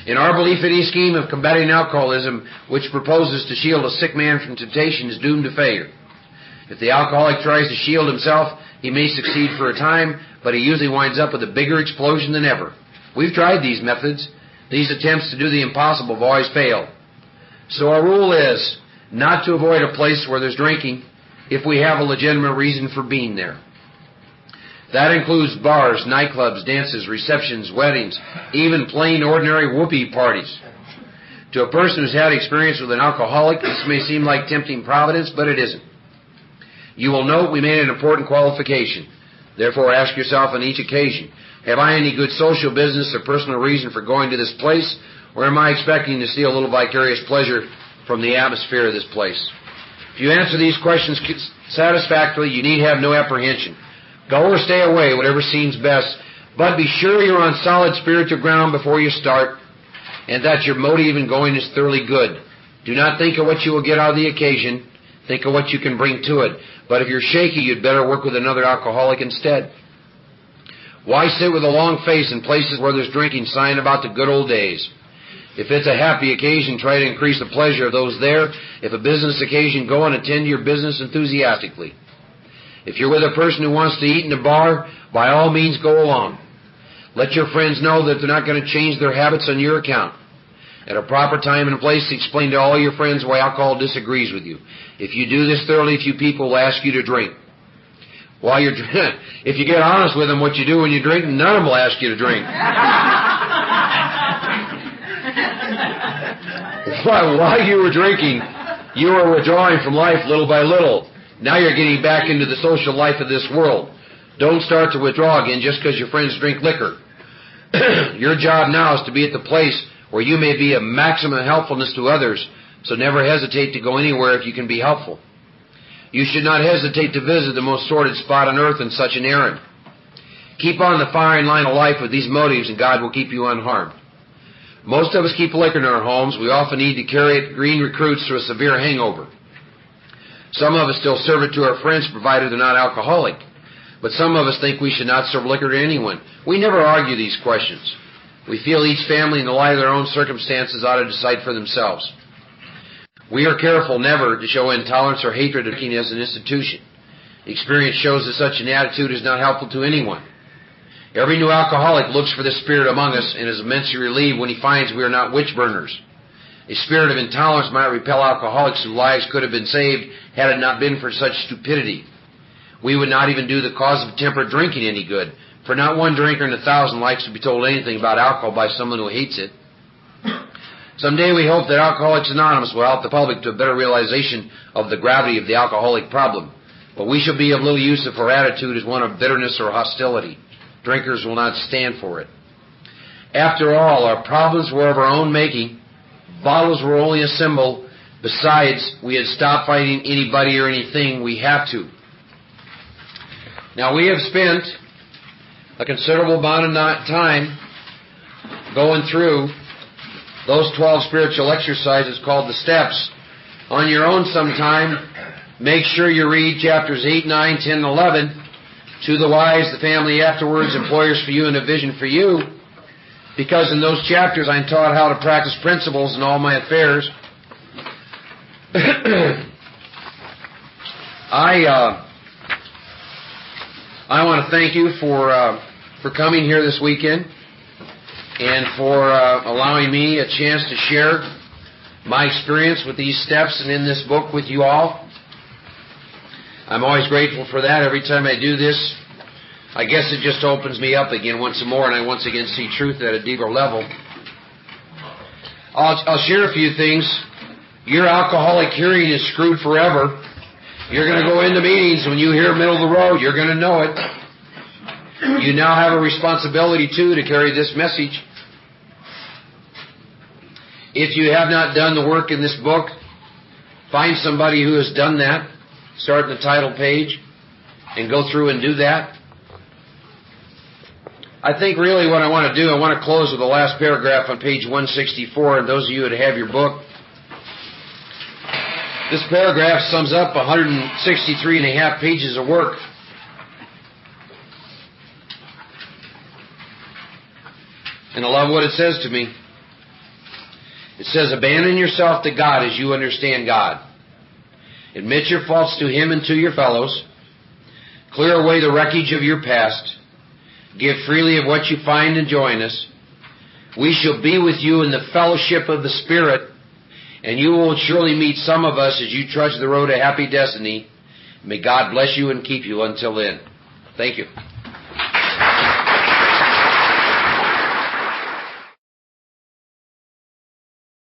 In our belief, any scheme of combating alcoholism which proposes to shield a sick man from temptation is doomed to failure. If the alcoholic tries to shield himself, he may succeed for a time, but he usually winds up with a bigger explosion than ever. We've tried these methods. These attempts to do the impossible have always failed. So our rule is not to avoid a place where there's drinking if we have a legitimate reason for being there. That includes bars, nightclubs, dances, receptions, weddings, even plain ordinary whoopee parties. To a person who's had experience with an alcoholic, this may seem like tempting providence, but it isn't. You will note we made an important qualification. Therefore, ask yourself on each occasion, have I any good social, business, or personal reason for going to this place, or am I expecting to see a little vicarious pleasure from the atmosphere of this place? If you answer these questions satisfactorily, you need have no apprehension. Go or stay away, whatever seems best, but be sure you're on solid spiritual ground before you start, and that your motive in going is thoroughly good. Do not think of what you will get out of the occasion. Think of what you can bring to it. But if you're shaky, you'd better work with another alcoholic instead. Why sit with a long face in places where there's drinking, sighing about the good old days? If it's a happy occasion, try to increase the pleasure of those there. If a business occasion, go and attend to your business enthusiastically. If you're with a person who wants to eat in a bar, by all means go along. Let your friends know that they're not going to change their habits on your account. At a proper time and place, explain to all your friends why alcohol disagrees with you. If you do this thoroughly, few people will ask you to drink. While you're if you get honest with them what you do when you drink, none of them will ask you to drink. While you were drinking, you were withdrawing from life little by little. Now you're getting back into the social life of this world. Don't start to withdraw again just because your friends drink liquor. Your job now is to be at the place where you may be of maximum helpfulness to others, so never hesitate to go anywhere if you can be helpful. You should not hesitate to visit the most sordid spot on earth in such an errand. Keep on the firing line of life with these motives, and God will keep you unharmed. Most of us keep liquor in our homes. We often need to carry it green recruits through a severe hangover. Some of us still serve it to our friends, provided they're not alcoholic. But some of us think we should not serve liquor to anyone. We never argue these questions. We feel each family, in the light of their own circumstances, ought to decide for themselves. We are careful never to show intolerance or hatred of drinking as an institution. Experience shows that such an attitude is not helpful to anyone. Every new alcoholic looks for the spirit among us and is immensely relieved when he finds we are not witch burners. A spirit of intolerance might repel alcoholics whose lives could have been saved had it not been for such stupidity. We would not even do the cause of temperate drinking any good, for not one drinker in 1,000 likes to be told anything about alcohol by someone who hates it. Someday we hope that Alcoholics Anonymous will help the public to a better realization of the gravity of the alcoholic problem. But we shall be of little use if our attitude is one of bitterness or hostility. Drinkers will not stand for it. After all, our problems were of our own making. Bottles were only a symbol. Besides, we had stopped fighting anybody or anything. We have to. Now, we have spent a considerable amount of time going through those 12 spiritual exercises called the steps. On your own sometime, make sure you read chapters 8, 9, 10, and 11. To the wise, the family afterwards, employers for you, and a vision for you. Because in those chapters I'm taught how to practice principles in all my affairs. I want to thank you for coming here this weekend and for allowing me a chance to share my experience with these steps and in this book with you all. I'm always grateful for that. Every time I do this, I guess it just opens me up again once more, and I once again see truth at a deeper level. I'll share a few things. Your alcoholic hearing is screwed forever. You're going to go into meetings when you hear middle of the road. You're going to know it. You now have a responsibility, too, to carry this message. If you have not done the work in this book, find somebody who has done that. Start in the title page and go through and do that. I think really what I want to do, I want to close with the last paragraph on page 164, and those of you that have your book. This paragraph sums up 163 and a half pages of work. And I love what it says to me. It says, abandon yourself to God as you understand God. Admit your faults to Him and to your fellows. Clear away the wreckage of your past. Give freely of what you find in joyness. We shall be with you in the fellowship of the Spirit, and you will surely meet some of us as you trudge the road to happy destiny. May God bless you and keep you until then. Thank you.